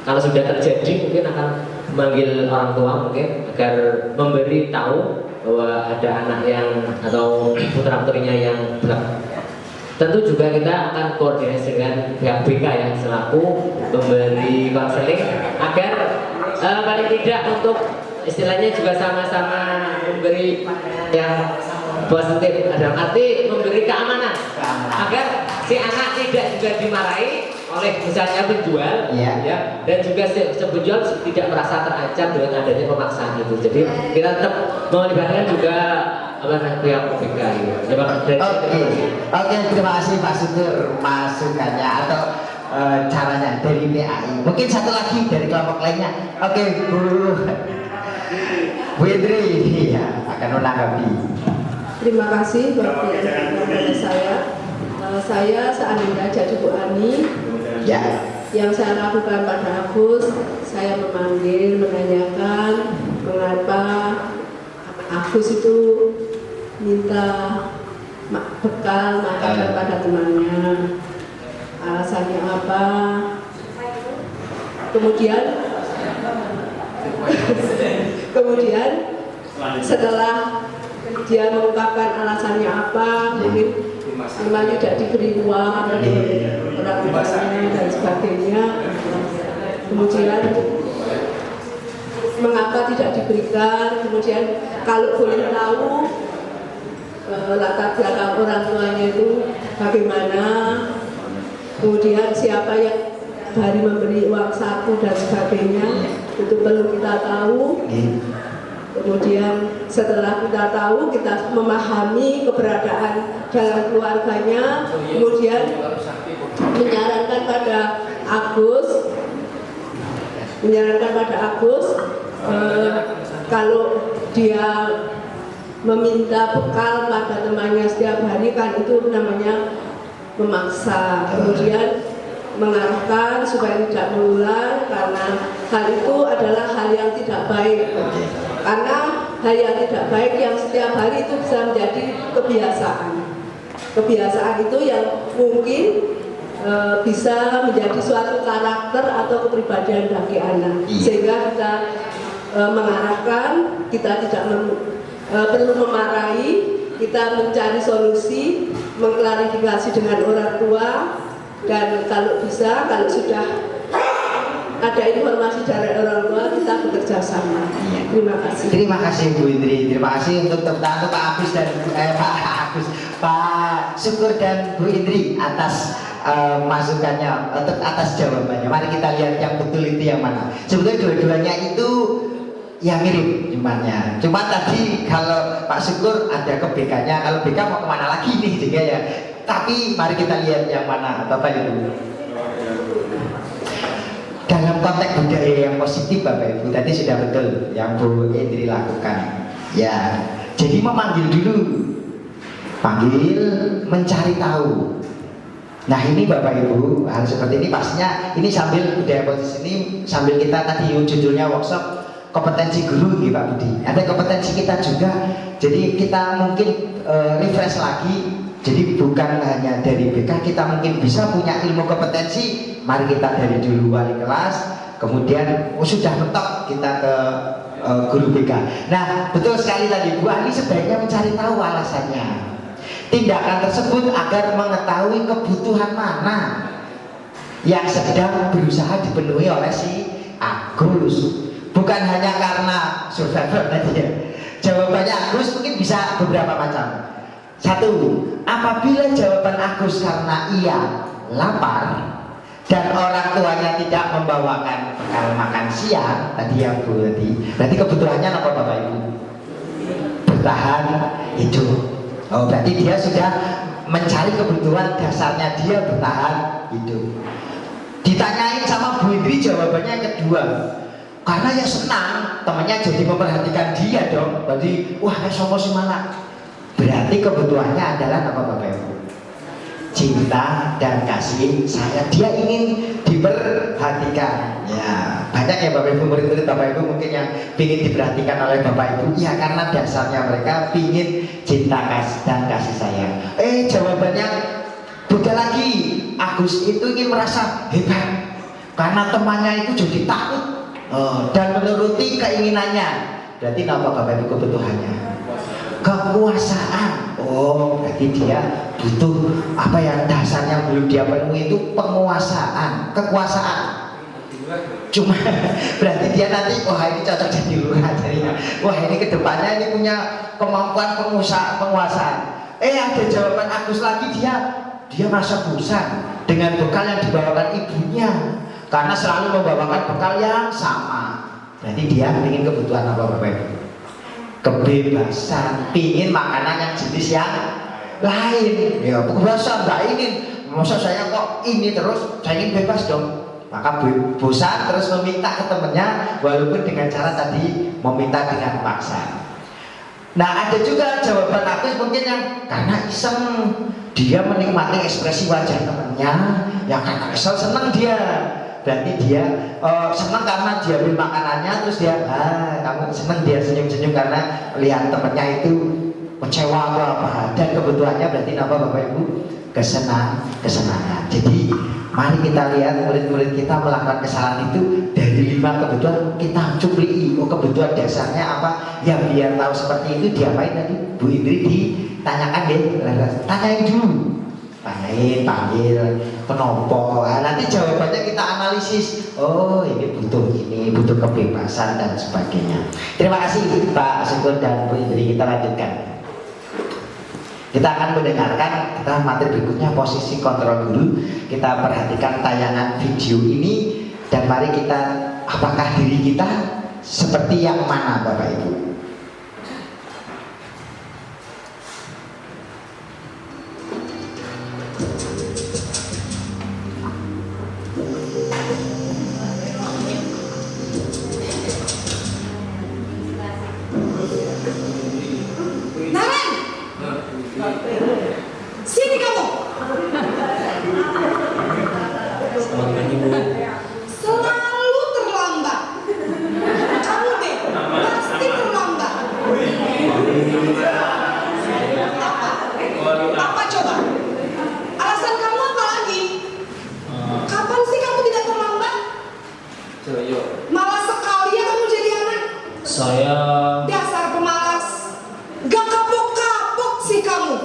kalau sudah terjadi mungkin akan memanggil orang tua mungkin agar memberi tahu bahwa ada anak yang atau putra putrinya yang berat. Tentu juga kita akan koordinasi dengan pihak BK yang selaku memberi konseling agar paling tidak untuk istilahnya juga sama-sama memberi yang positif dalam arti memberi keamanan agar si anak tidak juga dimarahi oleh misalnya penjual ya dan juga si penjual tidak merasa terancam dengan adanya pemaksaan itu. Jadi kita tetap melibatkan juga pihak BK ini. Oke, terima kasih Pak Syukur masukannya atau caranya dari PAI. Mungkin satu lagi dari kelompok lainnya. Oke, Bu Indri ya, akan menanggapi. Terima kasih Bapak kepada saya. Saya seandainya jadi Bu Ani. Ya. Yang saya lakukan pada Agus, saya memanggil, menanyakan mengapa Agus itu minta bekal makanan pada temannya, alasannya apa. Kemudian setelah dia mengungkapkan alasannya apa, mungkin memang tidak diberi uang orang tuanya dan sebagainya. Kemudian mengapa tidak diberikan? Kemudian kalau boleh tahu latar belakang orang tuanya itu bagaimana? Kemudian siapa yang hari memberi uang saku dan sebagainya, itu perlu kita tahu. Kemudian setelah kita tahu, kita memahami keberadaan dalam keluarganya, kemudian menyarankan pada Agus kalau dia meminta bekal pada temannya setiap hari kan itu namanya memaksa. Kemudian mengarahkan supaya tidak mengulang karena hal itu adalah hal yang tidak baik. Karena hal yang tidak baik yang setiap hari itu bisa menjadi kebiasaan. Kebiasaan itu yang mungkin bisa menjadi suatu karakter atau kepribadian bagi anak. Sehingga kita mengarahkan, kita tidak perlu memarahi, kita mencari solusi, mengklarifikasi dengan orang tua, dan kalau bisa, kalau sudah ada informasi dari orang tua, kita bekerja sama. Terima kasih. Terima kasih Bu Indri. Terima kasih untuk tepuk tangan Pak Agus dan Pak Syukur dan Bu Indri atas masukannya, atas jawabannya. Mari kita lihat yang betul itu yang mana. Sebetulnya dua-duanya itu ya mirip cumannya. Cuma tadi kalau Pak Syukur ada ke BK-nya, kalau BK mau kemana lagi nih juga ya. Tapi mari kita lihat yang mana Bapak Ibu. Dalam konteks budaya yang positif Bapak Ibu, tadi sudah betul yang Bu Indri lakukan. Ya, jadi memanggil dulu. Panggil, mencari tahu. Nah ini Bapak Ibu, hal seperti ini pastinya ini sambil budaya posisi ini sambil kita tadi judulnya workshop kompetensi guru gitu Pak Budi. Ada kompetensi kita juga, jadi kita mungkin refresh lagi. Jadi bukan hanya dari BK, kita mungkin bisa punya ilmu kompetensi. Mari kita dari dulu wali kelas, kemudian sudah mentok kita ke guru BK. Nah betul sekali tadi Bu Ani sebaiknya mencari tahu alasannya. Tindakan tersebut agar mengetahui kebutuhan mana yang sedang berusaha dipenuhi oleh si Agus. Bukan hanya karena survivor tadi ya. Jawabannya Agus mungkin bisa beberapa macam. Satu, apabila jawaban Agus karena ia lapar dan orang tuanya tidak membawakan bekal makan siang tadi yang Bu tadi, berarti kebutuhannya apa Bapak Ibu? Bertahan hidup. Oh, berarti dia sudah mencari kebutuhan dasarnya dia bertahan hidup. Ditanyain sama Bu Indri jawabannya yang kedua. Karena ya senang temannya jadi memperhatikan dia dong. Berarti wah sopo si mana? Berarti kebutuhannya adalah apa Bapak Ibu? Cinta dan kasih sayang. Dia ingin diperhatikan. Ya, banyak ya Bapak Ibu, murid-murid Bapak Ibu mungkin yang ingin diperhatikan oleh Bapak Ibu. Ya karena dasarnya mereka ingin cinta dan kasih sayang. Jawabannya beda lagi. Agus itu ingin merasa hebat karena temannya itu jadi takut dan menuruti keinginannya. Berarti apa Bapak Ibu kebutuhannya? Kekuasaan. Oh, berarti dia butuh apa yang dasarnya belum dia penuhi itu penguasaan, kekuasaan. Cuma berarti dia nanti wah ini cocok jadi lurah jadinya. Wah ini kedepannya ini punya kemampuan penguasaan. Ada jawaban Agus lagi, dia merasa bosan dengan bekal yang dibawakan ibunya karena selalu membawakan bekal yang sama. Berarti dia ingin kebutuhan apa Bapak Ibu? Kebebasan, pingin makanan yang jenis yang lain. Ya kebebasan, nggak ingin. Masa saya kok ini terus, saya ingin bebas dong. Maka bosan terus meminta ke temennya, walaupun dengan cara tadi meminta dengan paksa. Nah ada juga jawaban Agus mungkin yang karena iseng, dia menikmati ekspresi wajah temennya, yang karena kesel senang dia. Berarti dia senang karena dia ambil makanannya, terus dia kamu senang, dia senyum-senyum karena lihat temennya itu kecewa atau apa. Dan kebutuhannya berarti apa Bapak Ibu? Kesenangan. Jadi mari kita lihat murid-murid kita melakukan kesalahan itu dari 5 kebutuhan kita cupliki. Kebutuhan dasarnya apa? Ya biar tahu seperti itu diapain tadi Bu Indri ditanyakan deh. Tanyain dulu. Tanyain, panggil, penopo. Nanti jawabannya kita analisis. Oh ini butuh kebebasan dan sebagainya. Terima kasih Pak Syukur dan Bu Indri. Kita lanjutkan. Kita akan mendengarkan materi berikutnya, posisi kontrol guru. Kita perhatikan tayangan video ini dan mari kita, apakah diri kita seperti yang mana Bapak Ibu? Sini kamu. Selalu terlambat. Kamu deh pasti terlambat. Apa coba? Alasan kamu apa lagi? Kapan sih kamu tidak terlambat? Malas sekali ya kamu jadi anak. Saya Dasar pemalas. Gak kapok-kapok sih kamu.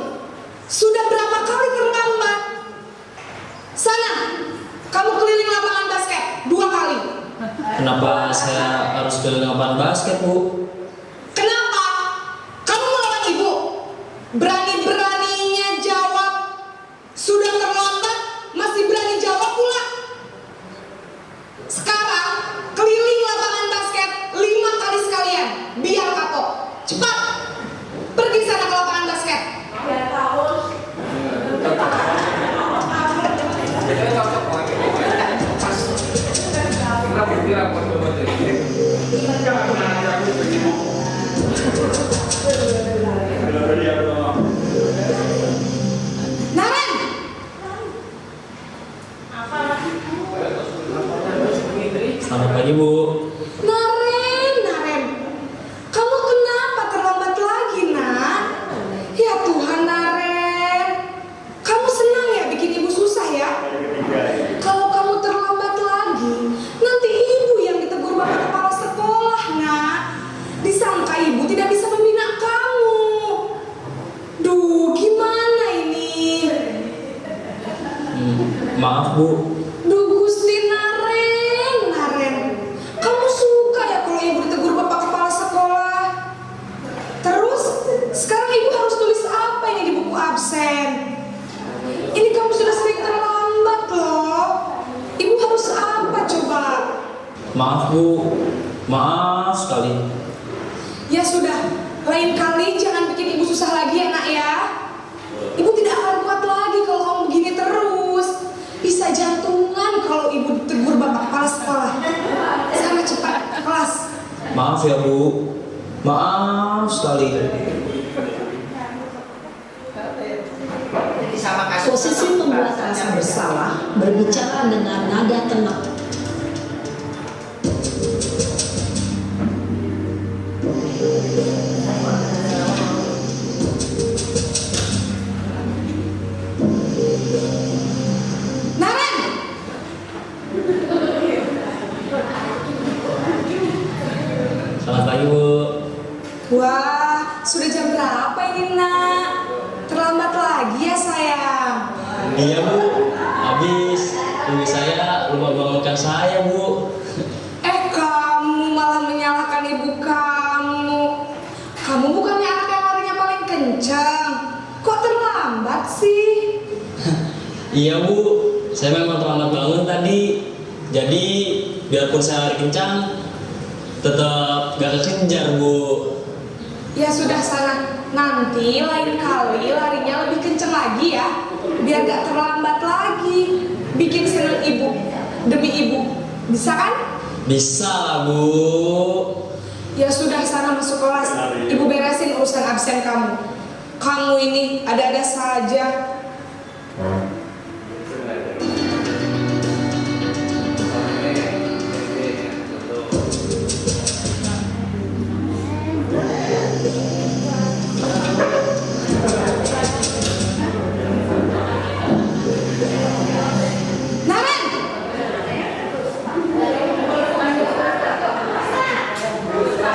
Sudah berapa kali terlambat? Sana, kamu keliling lapangan basket 2 kali. kenapa saya harus keliling lapangan basket, Bu? Kenapa? Kamu melawan ibu. Berani-beraninya jawab. Sudah terlambat, masih berani jawab pula. Sekarang, keliling lapangan basket 5 kali sekalian. Biar kapok. Cepat. Pergi sana ke lapangan basket. Ya tahun. Selamat pagi, Bu. Naren, kamu kenapa terlambat lagi, nak? Ya Tuhan, Naren, kamu senang ya bikin ibu susah ya? Kalau kamu terlambat lagi, nanti ibu yang ditegur bapak kepala sekolah, nak. Disangka ibu tidak bisa membina kamu. Duh, gimana ini? Maaf, Bu. Duh, Gusti Naren, kamu suka ya kalau ibu ditegur bapak kepala sekolah? Terus, sekarang ibu harus tulis apa ini di buku absen? Ini kamu sudah sering terlambat loh. Ibu harus apa coba? Maaf, Bu. Maaf sekali. Ya sudah, lain kali jangan bikin ibu susah lagi ya, nak ya. Ibu tidak akan kuat lagi kalau kamu begini terus. Bisa jantungan kalau ibu ditegur bapak kepala sekolah. Sana cepat, kelas. Maaf ya, Bu. Maaf sekali. Posisi membuat rasa bersalah, berbicara dengan nada tenang. Naren! Selamat pagi, Bu. Wah, sudah jam berapa ini, nak? Terlambat lagi ya, sayang. Iya, Bu. Habis ibu saya lupa bangunkan saya, Bu. Kamu malah menyalahkan ibu kamu. Kamu bukannya anak yang larinya paling kencang. Kok terlambat sih? Iya, Bu. Saya memang terlambat bangun tadi. Jadi biarpun saya lari kencang, tetap gak kekejar, Bu. Ya sudah, sana. Nanti lain kali larinya lebih kencang lagi ya. Biar gak terlambat lagi. Bikin senang ibu demi ibu. Bisa kan? Bisa lah, Bu. Ya sudah, sana masuk kelas. Ibu beresin urusan absen kamu. Kamu ini ada-ada saja. Naren!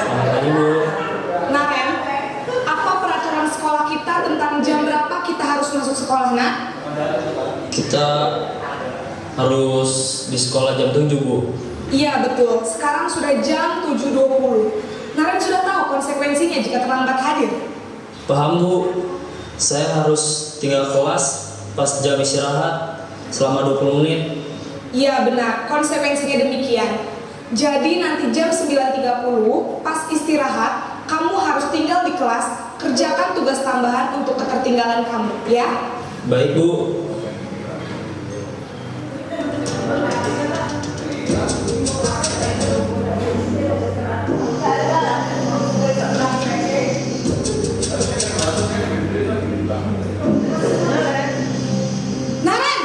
Selamat pagi, Bu. Naren, apa peraturan sekolah kita tentang jam berapa kita harus masuk sekolah, nak? Kita harus di sekolah jam 7, Bu. Iya betul, sekarang sudah jam 7.20. Naren sudah tahu konsekuensinya jika terlambat hadir. Paham, Bu. Saya harus tinggal kelas pas jam istirahat selama 20 menit. Iya benar, konsekuensinya demikian. Jadi nanti jam 9.30 pas istirahat, kamu harus tinggal di kelas, kerjakan tugas tambahan untuk ketertinggalan kamu, ya? Baik, Bu. Naren!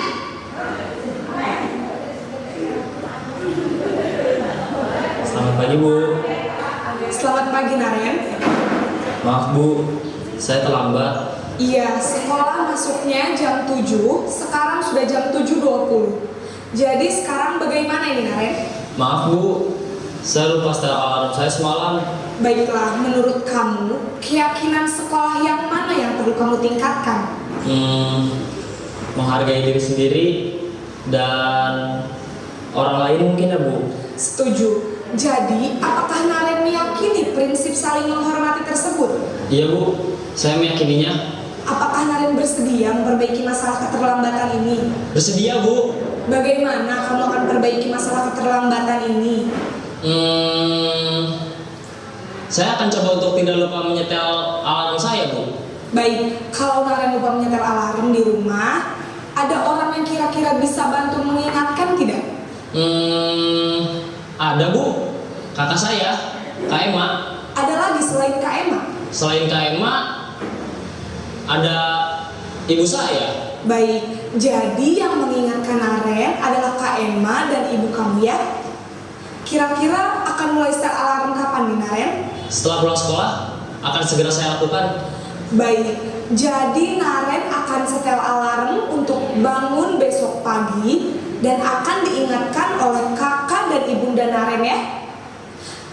Selamat pagi, Bu. Selamat pagi, Naren. Maaf, Bu. Saya terlambat. Iya, sekolah masuknya jam 7, sekarang sudah jam 7.20. Jadi sekarang bagaimana ini, Naren? Maaf, Bu. Saya lupa setel alarm saya semalam. Baiklah, menurut kamu, keyakinan sekolah yang mana yang perlu kamu tingkatkan? Menghargai diri sendiri dan orang lain mungkin ya, Bu. Setuju. Jadi, apakah Naren meyakini prinsip saling menghormati tersebut? Iya, Bu. Saya meyakininya. Apakah Naren bersedia memperbaiki masalah keterlambatan ini? Bersedia, Bu. Bagaimana kamu akan perbaiki masalah keterlambatan ini? Saya akan coba untuk tidak lupa menyetel alarm saya, Bu. Baik, kalau Naren lupa menyetel alarm di rumah, ada orang yang kira-kira bisa bantu mengingatkan tidak? Ada, Bu. Kakak saya, Kak Emma. Ada lagi selain Kak Emma? Selain Kak Emma, ada ibu saya. Baik, jadi yang mengingatkan Naren adalah Kak Emma dan ibu kamu, ya? Kira-kira akan mulai start alarm kapan nih Naren? Setelah pulang sekolah, akan segera saya lakukan. Baik, jadi Naren akan setel alarm untuk bangun besok pagi dan akan diingatkan oleh kakak dan ibunda Naren ya.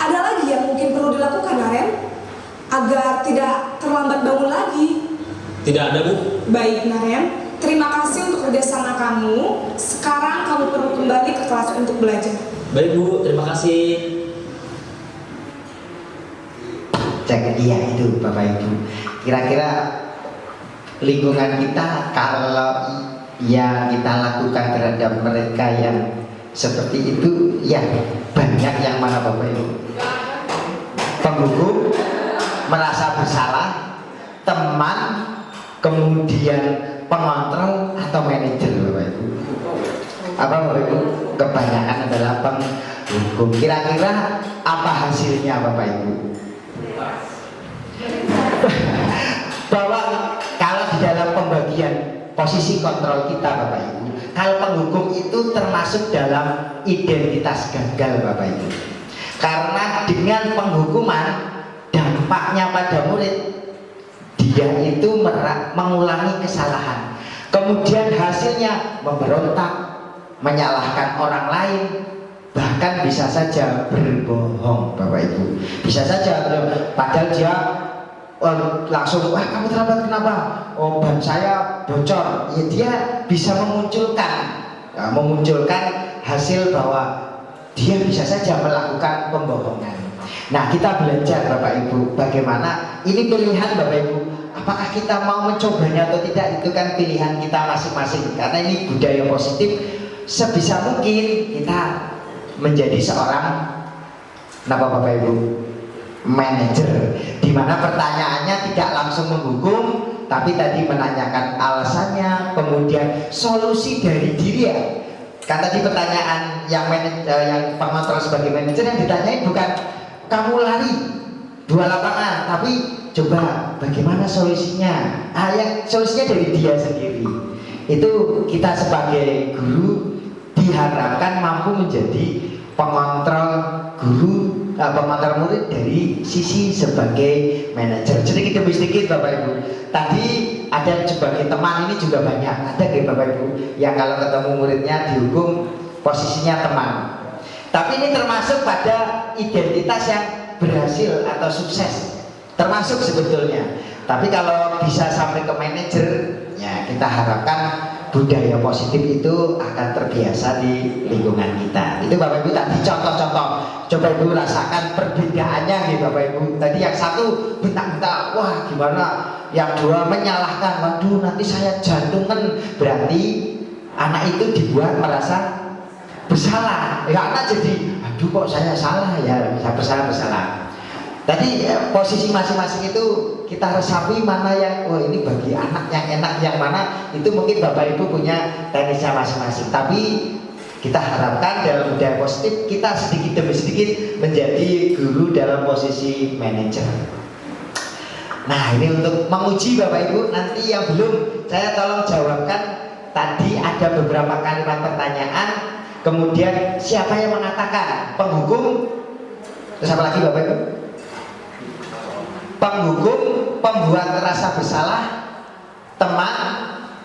Ada lagi yang mungkin perlu dilakukan Naren agar tidak terlambat bangun lagi? Tidak ada, Bu. Baik Naren, terima kasih untuk kerjasama kamu. Sekarang kamu perlu kembali ke kelas untuk belajar. Baik, Bu. Terima kasih. Cek, iya itu Bapak Ibu. Kira-kira lingkungan kita kalau yang kita lakukan terhadap mereka yang seperti itu, ya banyak yang mana Bapak Ibu? Penghukum, merasa bersalah, teman, kemudian pengontrol atau manajer Bapak Ibu. Apa Bapak Ibu? Kebanyakan adalah penghukum. Kira-kira apa hasilnya Bapak Ibu? Bahwa kalau di dalam pembagian posisi kontrol kita Bapak Ibu, kalau penghukum itu termasuk dalam identitas gagal Bapak Ibu. Karena dengan penghukuman dampaknya pada murid, dia itu mengulangi kesalahan, kemudian hasilnya memberontak, menyalahkan orang lain, bahkan bisa saja berbohong Bapak Ibu. Bisa saja padahal dia langsung, wah kamu terlambat kenapa? Oh ban saya bocor. Ya dia bisa memunculkan hasil bahwa dia bisa saja melakukan pembohongan. Nah kita belajar Bapak Ibu bagaimana ini pilihan Bapak Ibu. Apakah kita mau mencobanya atau tidak, itu kan pilihan kita masing-masing. Karena ini budaya positif, sebisa mungkin kita menjadi seorang apa Bapak Ibu? Manajer, di mana pertanyaannya tidak langsung menghukum, tapi tadi menanyakan alasannya, kemudian solusi dari diri ya. Kan tadi pertanyaan yang pengontrol sebagai manajer yang ditanyain bukan kamu lari 2 lapangan, tapi coba bagaimana solusinya? Yang solusinya dari dia sendiri. Itu kita sebagai guru diharapkan mampu menjadi pengontrol guru, pengontrol murid dari sisi sebagai manajer. Sedikit demi sedikit Bapak Ibu. Tadi ada sebagai teman, ini juga banyak. Ada nggih Bapak Ibu yang kalau ketemu muridnya dihukum posisinya teman. Tapi ini termasuk pada identitas yang berhasil atau sukses. Termasuk sebetulnya. Tapi kalau bisa sampai ke manajer, ya kita harapkan budaya positif itu akan terbiasa di lingkungan kita. Itu Bapak Ibu tadi contoh-contoh. Coba Ibu rasakan perbedaannya nih Bapak Ibu. Tadi yang satu bentak-bentak, wah gimana? Yang dua menyalahkan, waduh nanti saya jantung kan. Berarti anak itu dibuat merasa bersalah. Ya anak jadi, aduh kok saya salah ya, bisa bersalah. Tadi posisi masing-masing itu kita resapi mana yang, oh ini bagi anak yang enak, yang mana itu mungkin Bapak Ibu punya teknisnya masing-masing. Tapi kita harapkan dalam budaya positif kita sedikit demi sedikit menjadi guru dalam posisi manajer. Nah ini untuk menguji Bapak Ibu. Nanti yang belum saya tolong jawabkan. Tadi ada beberapa kalimat pertanyaan, kemudian siapa yang mengatakan? Penghukum, terus apa lagi Bapak Ibu? Penghukum, pembuat rasa bersalah, teman,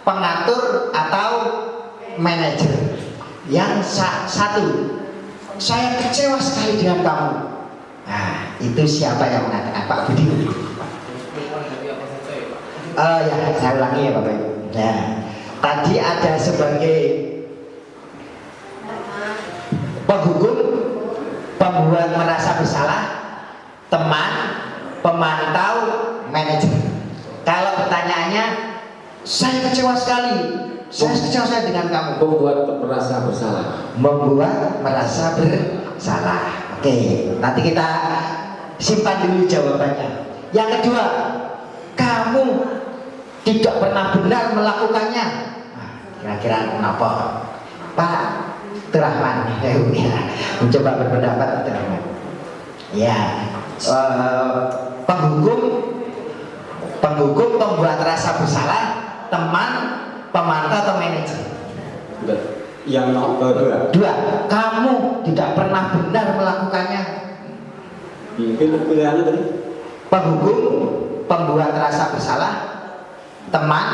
pengatur, atau manajer. Yang satu, saya kecewa sekali dengan kamu. Nah, itu siapa yang mengatakan? Pak Budi. Ya, saya ulangi ya Bapak Ibu. Nah, tadi ada sebagai penghukum, pembuat merasa bersalah, teman, pemantau, manajer. Kalau pertanyaannya, saya kecewa sekali. Saya kecewa dengan kamu. Membuat merasa bersalah. Membuat merasa bersalah. Oke, nanti kita simpan dulu jawabannya. Yang kedua, kamu tidak pernah benar melakukannya. Nah, kira-kira kenapa? Pak Turahman, ya, mencoba berpendapat Turahman. Ya, penghukum, pembuat rasa bersalah, teman, pemantau atau manajer. Yang nomor 2. Kamu tidak pernah benar melakukannya? Itu pilihannya tadi. Penghukum, pembuat rasa bersalah, teman,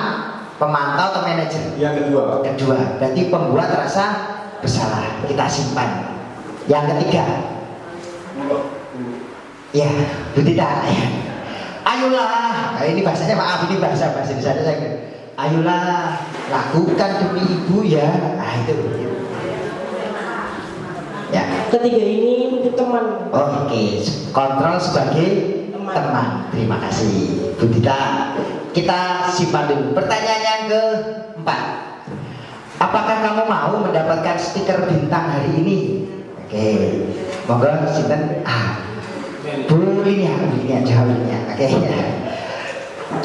pemantau atau manajer? Yang kedua. Kedua, berarti pembuat rasa bersalah, kita simpan. Yang ketiga, ya, Bu Tita, ya. Ayolah, nah, ini bahasanya maaf, ini bahasa di sana saya. Ayolah, lakukan demi ibu ya. Nah itu. Ya. Ketiga ini untuk teman. Oke, kontrol sebagai teman. Terima kasih, Bu Tita. Kita simpan dulu. Pertanyaan yang keempat. Apakah kamu mau mendapatkan stiker bintang hari ini? Oke, monggo simpan. Bu Linia, jawabnya. Oke.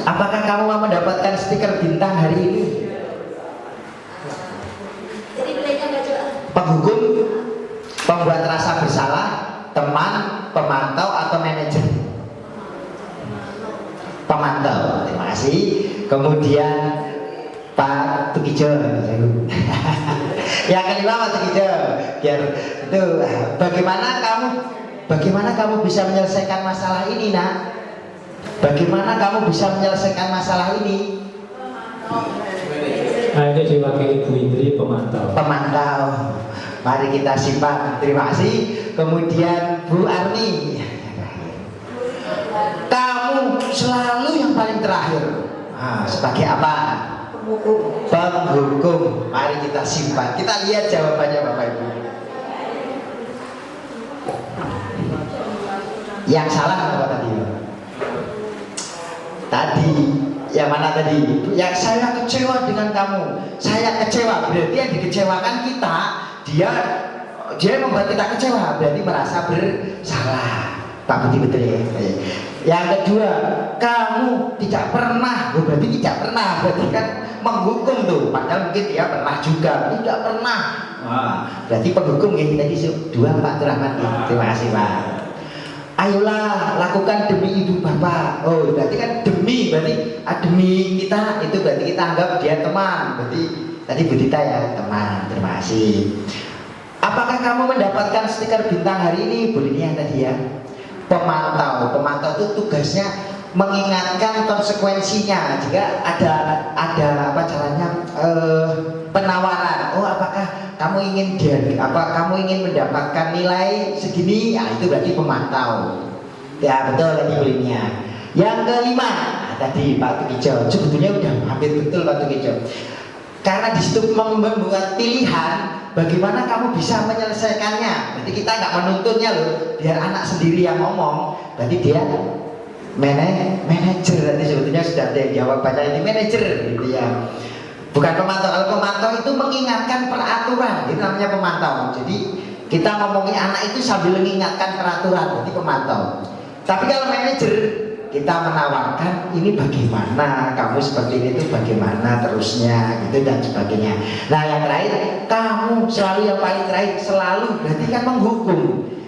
Apakah kamu mau mendapatkan stiker bintang hari ini? Penghukum, pembuat rasa bersalah, teman, pemantau atau manajer? Pemantau. Terima kasih. Kemudian Pak Tukijo. Yang kelima Pak Tukijo. Biar itu bagaimana kamu bisa menyelesaikan masalah ini, Nak? Bagaimana kamu bisa menyelesaikan masalah ini? Nah, ini diwakili Bu Indri, pemantau. Pemantau. Mari kita simpan. Terima kasih. Kemudian Bu Arni. Kamu selalu yang paling terakhir. Sebagai apa? Penghukum. Mari kita simpan. Kita lihat jawabannya Bapak Ibu. Yang salah apa tadi? Tadi yang mana tadi? Yang saya kecewa dengan kamu. Saya kecewa, berarti yang dikecewakan kita. Dia membuat kita kecewa, berarti merasa bersalah. Pak Budi betul ya. Yang kedua, kamu tidak pernah. Berarti tidak pernah, berarti kan menghukum tuh. Padahal mungkin dia pernah juga. Tidak pernah. Berarti penghukum ya. Tadi dua Pak Turahman. Terima kasih Pak. Ayolah, lakukan demi ibu bapak. Oh, berarti kan demi, berarti demi kita, itu berarti kita anggap dia teman. Berarti tadi Bu Dita ya, teman. Terima kasih. Apakah kamu mendapatkan stiker bintang hari ini? Bu Linia tadi ya. Pemantau. Pemantau itu tugasnya mengingatkan konsekuensinya. Jika ada apa caranya penawaran. Oh, apakah kamu ingin mendapatkan nilai segini? Ya, itu berarti pemantau. Ya, betul tadi Bu Linia. Yang kelima, tadi Pak Tukijo. Sebetulnya udah hampir betul Pak Tukijo. Karena di situ membuat pilihan, bagaimana kamu bisa menyelesaikannya. Berarti kita nggak menuntutnya loh, biar anak sendiri yang ngomong. Berarti dia manajer. Nanti sebetulnya sudah ada yang jawab baca ini manajer gitu ya. Bukan pemantau. Kalau pemantau itu mengingatkan peraturan, itu namanya pemantau. Jadi kita ngomongin anak itu sambil mengingatkan peraturan, berarti pemantau. Tapi kalau manajer, kita menawarkan ini bagaimana, kamu seperti ini tuh bagaimana terusnya gitu dan sebagainya. Nah yang terakhir, kamu selalu yang paling terakhir, selalu berarti kan menghukum.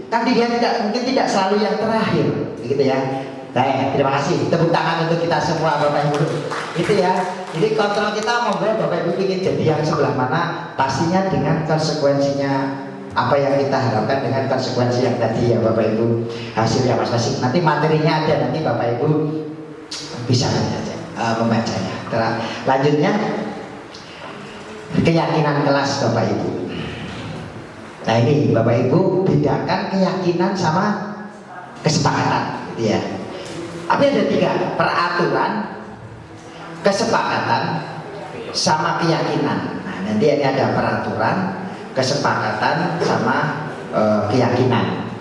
Kan dia mungkin tidak selalu yang terakhir, gitu ya. Baik, terima kasih. Tepuk tangan untuk kita semua Bapak Ibu. Itu ya. Jadi kontrol kita monggo Bapak Ibu ingin jadi yang sebelah mana, pastinya dengan konsekuensinya apa yang kita harapkan dengan konsekuensi yang tadi ya Bapak Ibu, hasilnya masing-masing. Nanti materinya ada, nanti Bapak Ibu bisa membacanya. Lanjutnya keyakinan kelas Bapak Ibu. Nah ini Bapak Ibu bedakan keyakinan sama kesepakatan, gitu ya. Tapi ada tiga, peraturan, kesepakatan, sama keyakinan. Nah nanti ini ada peraturan, kesepakatan sama keyakinan.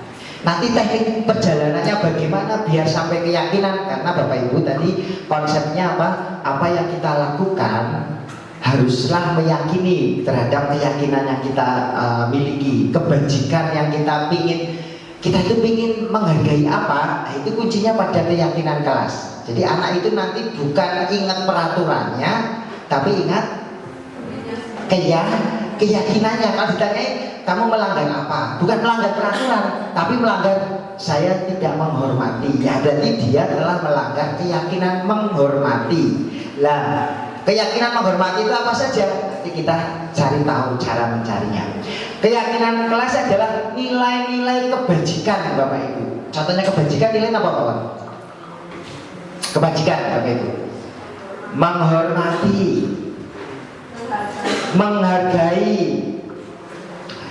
Nanti teknik perjalanannya bagaimana biar sampai keyakinan, karena Bapak Ibu tadi konsepnya apa? Apa yang kita lakukan haruslah meyakini terhadap keyakinan yang kita miliki, kebajikan yang kita itu ingin menghargai apa? Nah, itu kuncinya pada keyakinan kelas. Jadi anak itu nanti bukan ingat peraturannya, tapi ingat keyakinannya. Kalau ditanyain kamu melanggar apa? Bukan melanggar peraturan, tapi melanggar saya tidak menghormati. Ya berarti dia telah melanggar keyakinan menghormati. Lah, keyakinan menghormati itu apa saja? Nanti kita cari tahu cara mencarinya. Keyakinan kelas adalah nilai-nilai kebajikan Bapak Ibu. Contohnya kebajikan nilai apa Bapak? Kebajikan Bapak Ibu. Menghormati, menghargai,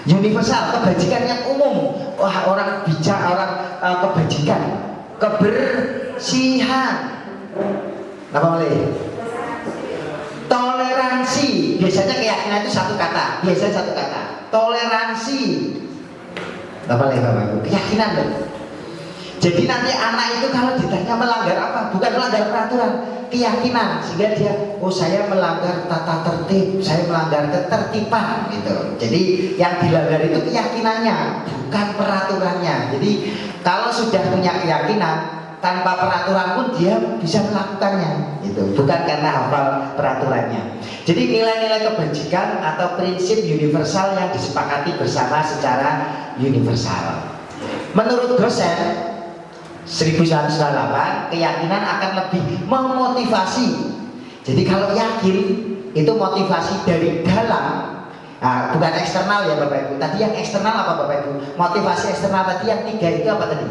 universal, kebajikan yang umum. Wah, orang bijak, orang kebajikan, kebersihan. Apa lagi? Toleransi. Biasanya keyakinan itu satu kata. Biasanya satu kata. Toleransi. Apa lagi Bapak Ibu? Keyakinan loh. Jadi nanti anak itu kalau ditanya melanggar apa? Bukan melanggar peraturan, keyakinan. Sehingga dia, oh saya melanggar tata tertib, saya melanggar ketertiban gitu. Jadi yang dilanggar itu keyakinannya, bukan peraturannya. Jadi kalau sudah punya keyakinan tanpa peraturan pun dia bisa melakukannya itu, bukan karena hafal peraturannya. Jadi nilai-nilai kebajikan atau prinsip universal yang disepakati bersama secara universal. Menurut dosen 1998, keyakinan akan lebih memotivasi. Jadi kalau yakin itu motivasi dari dalam, nah, bukan eksternal ya Bapak Ibu. Tadi yang eksternal apa Bapak Ibu? Motivasi eksternal tadi yang 3 itu apa tadi?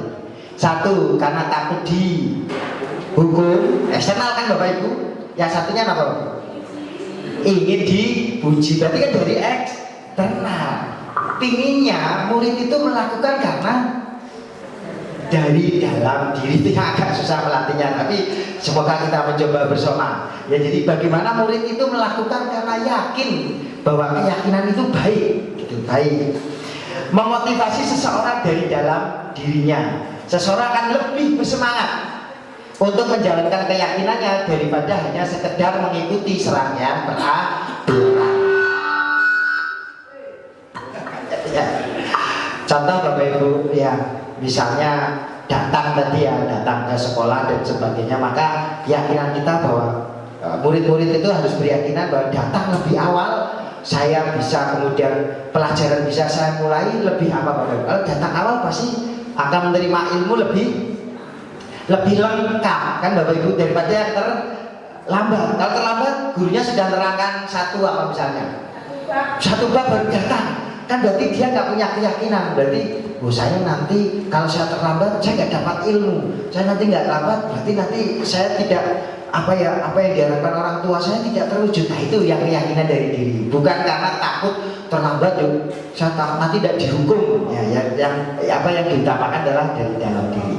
1, karena takut dihukum, eksternal kan Bapak Ibu. Yang satunya apa? Ingin dipuji, berarti kan dari eksternal. Pinginnya murid itu melakukan karena dari dalam diri. Itu agak susah melatihnya, tapi semoga kita mencoba bersama. Ya, jadi bagaimana murid itu melakukan karena yakin bahwa keyakinan itu baik, gitu, baik. Memotivasi seseorang dari dalam dirinya. Seseorang akan lebih bersemangat untuk menjalankan keyakinannya daripada hanya sekedar mengikuti serangkaian peraturan. Ya. Contoh Bapak Ibu, ya misalnya datang tadi ya, datang ke sekolah dan sebagainya, maka keyakinan kita bahwa murid-murid itu harus berkeyakinan bahwa datang lebih awal, saya bisa kemudian pelajaran bisa saya mulai lebih apa Bapak Ibu. Kalau datang awal pasti akan menerima ilmu lebih lengkap kan Bapak Ibu daripada yang terlambat. Kalau terlambat gurunya sudah nerangkan satu apa misalnya, satu bab baru datang, kan berarti dia nggak punya keyakinan. Berarti oh saya nanti kalau saya terlambat saya nggak dapat ilmu, saya nanti nggak lambat berarti nanti saya tidak apa yang diharapkan orang tua saya tidak terwujud. Nah itu yang keyakinan dari diri, bukan karena takut terlambat yuk saya nanti tidak dihukum ya, yang diutamakan adalah dari dalam diri.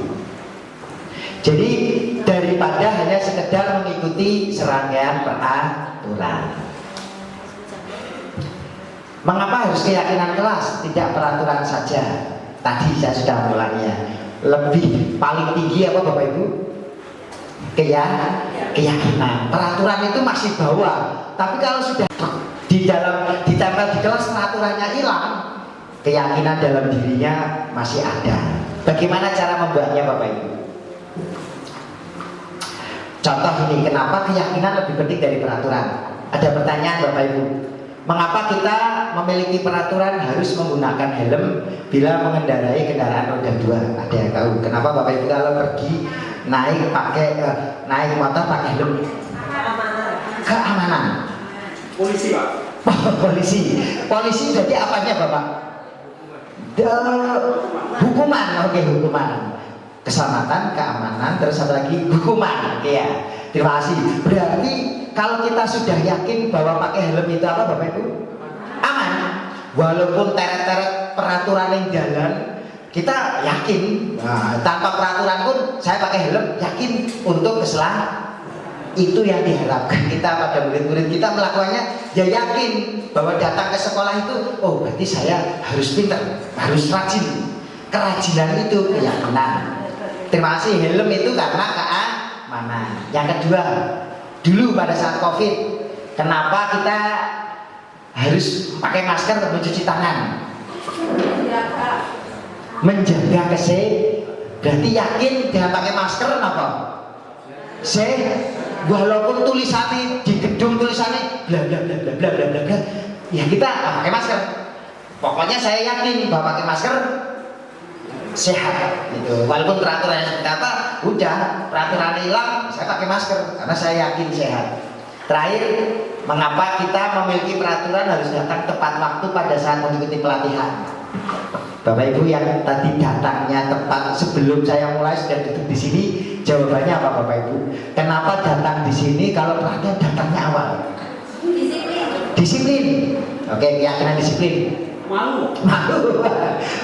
Jadi daripada hanya sekedar mengikuti serangkaian peraturan. Mengapa harus keyakinan kelas, tidak peraturan saja? Tadi saya sudah mulainya. Lebih paling tinggi apa Bapak Ibu? Keyakinan. Peraturan itu masih bawah. Tapi kalau sudah ditempel di kelas peraturannya hilang, keyakinan dalam dirinya masih ada. Bagaimana cara membuatnya Bapak Ibu? Contoh ini, kenapa keyakinan lebih penting dari peraturan? Ada pertanyaan Bapak Ibu. Mengapa kita memiliki peraturan harus menggunakan helm bila mengendarai kendaraan roda 2? Ada yang tahu? Kenapa Bapak Ibu kalau pergi naik motor pakai helm? Keamanan. Polisi Pak. Polisi jadi apanya Bapak? Hukuman. Oke, hukuman. Keselamatan, keamanan, terus satu lagi hukuman. Oke ya. Terima kasih. Berarti kalau kita sudah yakin bahwa pakai helm itu apa Bapak Ibu? Aman. Walaupun teret-teret peraturan yang jalan, kita yakin. Nah, tanpa peraturan pun saya pakai helm, yakin untuk keselamatan. Itu yang diharapkan kita pada murid-murid kita melakukannya, ya yakin bahwa datang ke sekolah itu, oh berarti saya harus pintar, harus rajin. Kerajinan itu keyakinan. Terima kasih. Helm itu karena keamanan. Yang kedua, dulu pada saat COVID, kenapa kita harus pakai masker dan mencuci tangan? Menjaga kesehatan. Berarti yakin dengan pakai masker apa? Walaupun tulisannya di gedung tulisannya bla bla bla bla bla bla bla bla, ya kita pakai masker. Pokoknya saya yakin bahwa pakai masker sehat gitu. Walaupun peraturannya seperti apa, udah peraturannya hilang, saya pakai masker karena saya yakin sehat. Terakhir, Mengapa kita memiliki peraturan harus datang tepat waktu pada saat mengikuti pelatihan? Bapak Ibu yang tadi datangnya tepat sebelum saya mulai sudah duduk di sini, jawabannya apa Bapak Ibu? Kenapa datang di sini kalau pelatihan datangnya awal? Disiplin. Oke, keyakinan disiplin. Malu.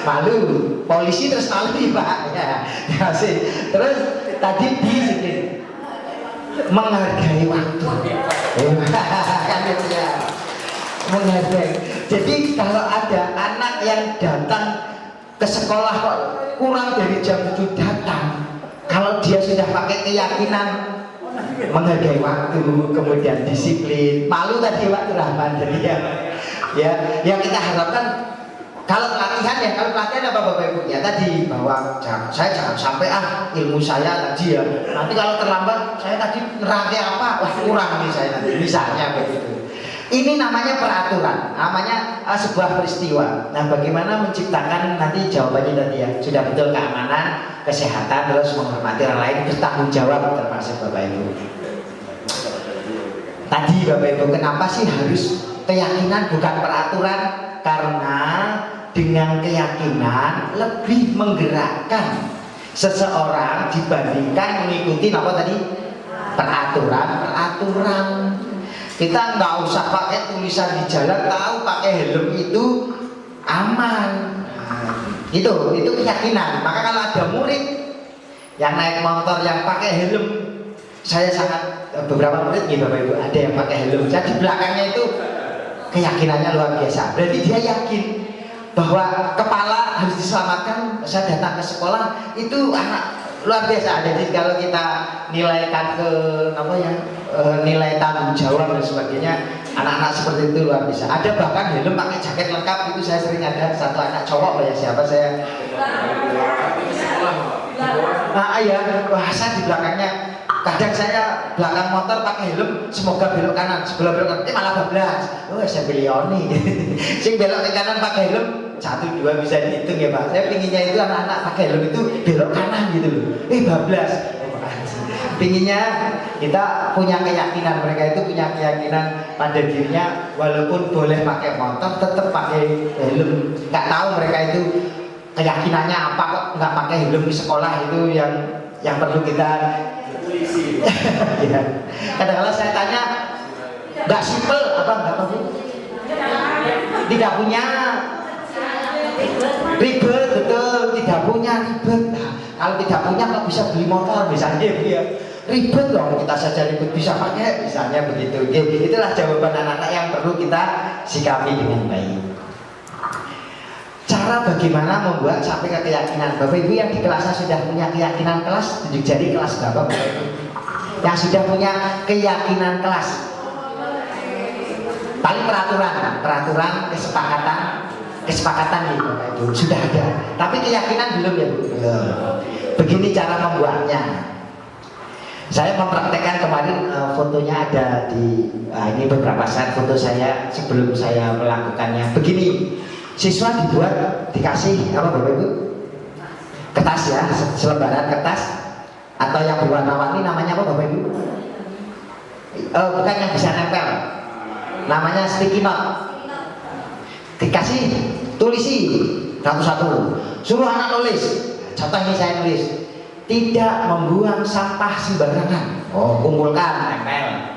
Malu. Polisi terus malu ya Pak. Ya, sih. Terus tadi disiplin. Menghargai waktu. Kan itu ya. Menghargai. Jadi kalau ada anak yang datang ke sekolah kok kurang dari jam 7 datang, kalau dia sudah pakai keyakinan menghargai waktu, kemudian disiplin, malu tadi waktu Rahman, jadi ya kita harapkan kalau pelatihan apa Bapak Ibu ya tadi bahwa saya jangan sampai ilmu saya tadi ya nanti kalau terlambat saya tadi nerangkai apa kurang nih saya nanti misalnya begitu. Ini namanya peraturan, namanya sebuah peristiwa. Nah, bagaimana menciptakan nanti jawabannya tadi ya sudah betul keamanan, kesehatan, terus menghormati orang lain, bertanggung jawab termasuk Bapak Ibu. Tadi Bapak Ibu kenapa sih harus keyakinan bukan peraturan? Karena dengan keyakinan lebih menggerakkan seseorang dibandingkan mengikuti apa tadi peraturan. Kita nggak usah pakai tulisan di jalan, tahu pakai helm itu aman. Itu keyakinan. Maka kalau ada murid yang naik motor yang pakai helm, saya sangat beberapa murid nih Bapak Ibu ada yang pakai helm. Jadi belakangnya itu keyakinannya luar biasa. Berarti dia yakin bahwa kepala harus diselamatkan. Saya datang ke sekolah itu anak luar biasa. Jadi kalau kita nilaikan ke nilai tanggung jawab dan sebagainya, anak-anak seperti itu luar biasa. Ada bahkan helm pakai jaket lengkap, itu saya sering ada satu anak cowok ya siapa saya. Nah ya, saya di belakangnya. Kadang saya belakang motor pakai helm, semoga belok kanan, sebelah belok kanan, malah bablas. Oh saya bilioni. Sing belok ke kanan pakai helm, 1, 2 bisa dihitung ya Pak. Saya pinginnya itu anak-anak pakai helm itu belok kanan gitu loh. Bablas. Pinginnya kita punya keyakinan, mereka itu punya keyakinan pada dirinya walaupun boleh pakai motor tetap pakai helm. Nggak tahu mereka itu keyakinannya apa kok nggak pakai helm di sekolah itu yang perlu kita ya. Kadang-kadang saya tanya nggak simple apa nggak tahu tidak punya ribet betul tidak punya ribet. Nah, kalau tidak punya kok bisa beli motor misalnya ya ribet loh kita saja ribet bisa pakai misalnya begitu. Itulah jawaban anak-anak yang perlu kita sikapi dengan baik. Cara bagaimana membuat sampai ke keyakinan. Bapak Ibu yang di kelasnya sudah punya keyakinan kelas, tunjuk jari kelas berapa Bapak Ibu? Yang sudah punya keyakinan kelas. Paling peraturan kesepakatan nih Bapak Ibu sudah ada. Tapi keyakinan belum ya Bu? Belum. Begini cara membuatnya. Saya mempraktekkan kemarin fotonya ada di ini beberapa saat foto saya sebelum saya melakukannya. Begini. Siswa dibuat dikasih apa Bapak Ibu? Kertas ya, selembaran kertas atau yang berwarna-warni namanya apa Bapak Ibu? Bukan yang bisa nempel. Namanya sticky note. Dikasih tulisi satu-satu. Suruh anak nulis. Contoh ini saya nulis. Tidak membuang sampah sembarangan. Kumpulkan, tempel.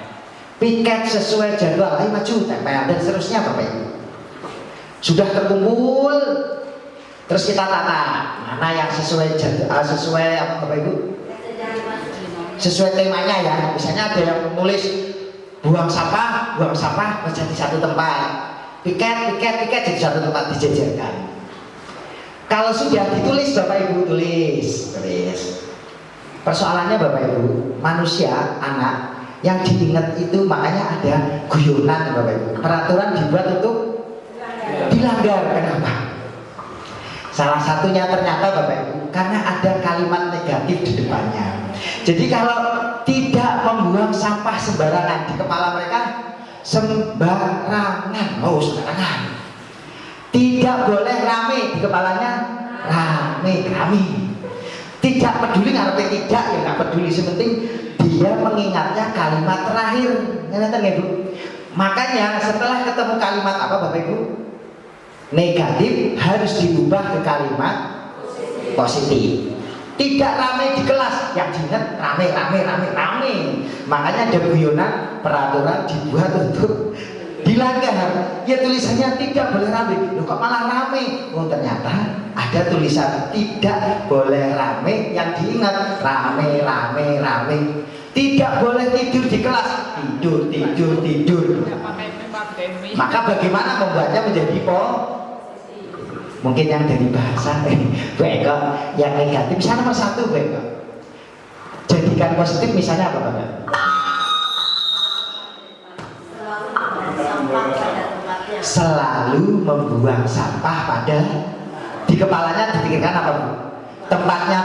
Piket sesuai jadwal, ayo maju, tempel dan seterusnya Bapak Ibu. Sudah terkumpul, terus kita tata mana yang sesuai apa Bapak Ibu? Sesuai temanya ya. Misalnya ada yang nulis buang sampah menjadi satu tempat, piket jadi satu tempat dijajarkan. Kalau sudah ditulis Bapak Ibu tulis. Persoalannya Bapak Ibu, manusia anak yang diingat itu makanya ada guyonan Bapak Ibu. Peraturan dibuat untuk dilanggar. Kenapa? Salah satunya ternyata Bapak Ibu karena ada kalimat negatif di depannya. Jadi kalau tidak membuang sampah sembarangan, di kepala mereka sembarangan. Tidak boleh rame, di kepalanya rame. Tidak peduli ngarepe tidak ya nggak peduli, sepenting dia mengingatnya kalimat terakhir. Ngerti nggak Bu? Makanya setelah ketemu kalimat apa Bapak Ibu? Negatif harus diubah ke kalimat positif. Tidak ramai di kelas, yang diingat rame. Makanya ada guyonan peraturan dibuat untuk dilanggar. Ya tulisannya tidak boleh rame. Loh kok malah rame? Oh ternyata ada tulisan tidak boleh rame, yang diingat rame. Tidak boleh tidur di kelas. Tidur. Maka bagaimana membuatnya menjadi mungkin yang dari bahasa Bu Eko yang negatif misalnya nomor 1 Bu Eko, jadikan positif misalnya apa Bapak? Selalu membuang sampah pada di kepalanya dipikirkan apa Bu? Tempatnya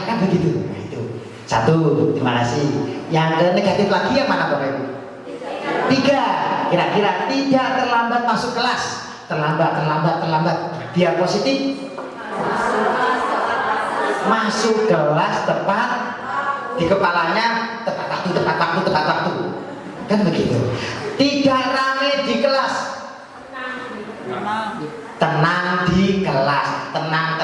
kan begitu. Nah, itu 1, terima kasih. Yang ke negatif lagi yang mana Bapak Ibu? 3, kira-kira tidak terlambat masuk kelas. Terlambat. Biar positif. Masuk kelas tepat, di kepalanya tepat waktu. Kan begitu. Tidak rame di kelas. Tenang di kelas. Tenang.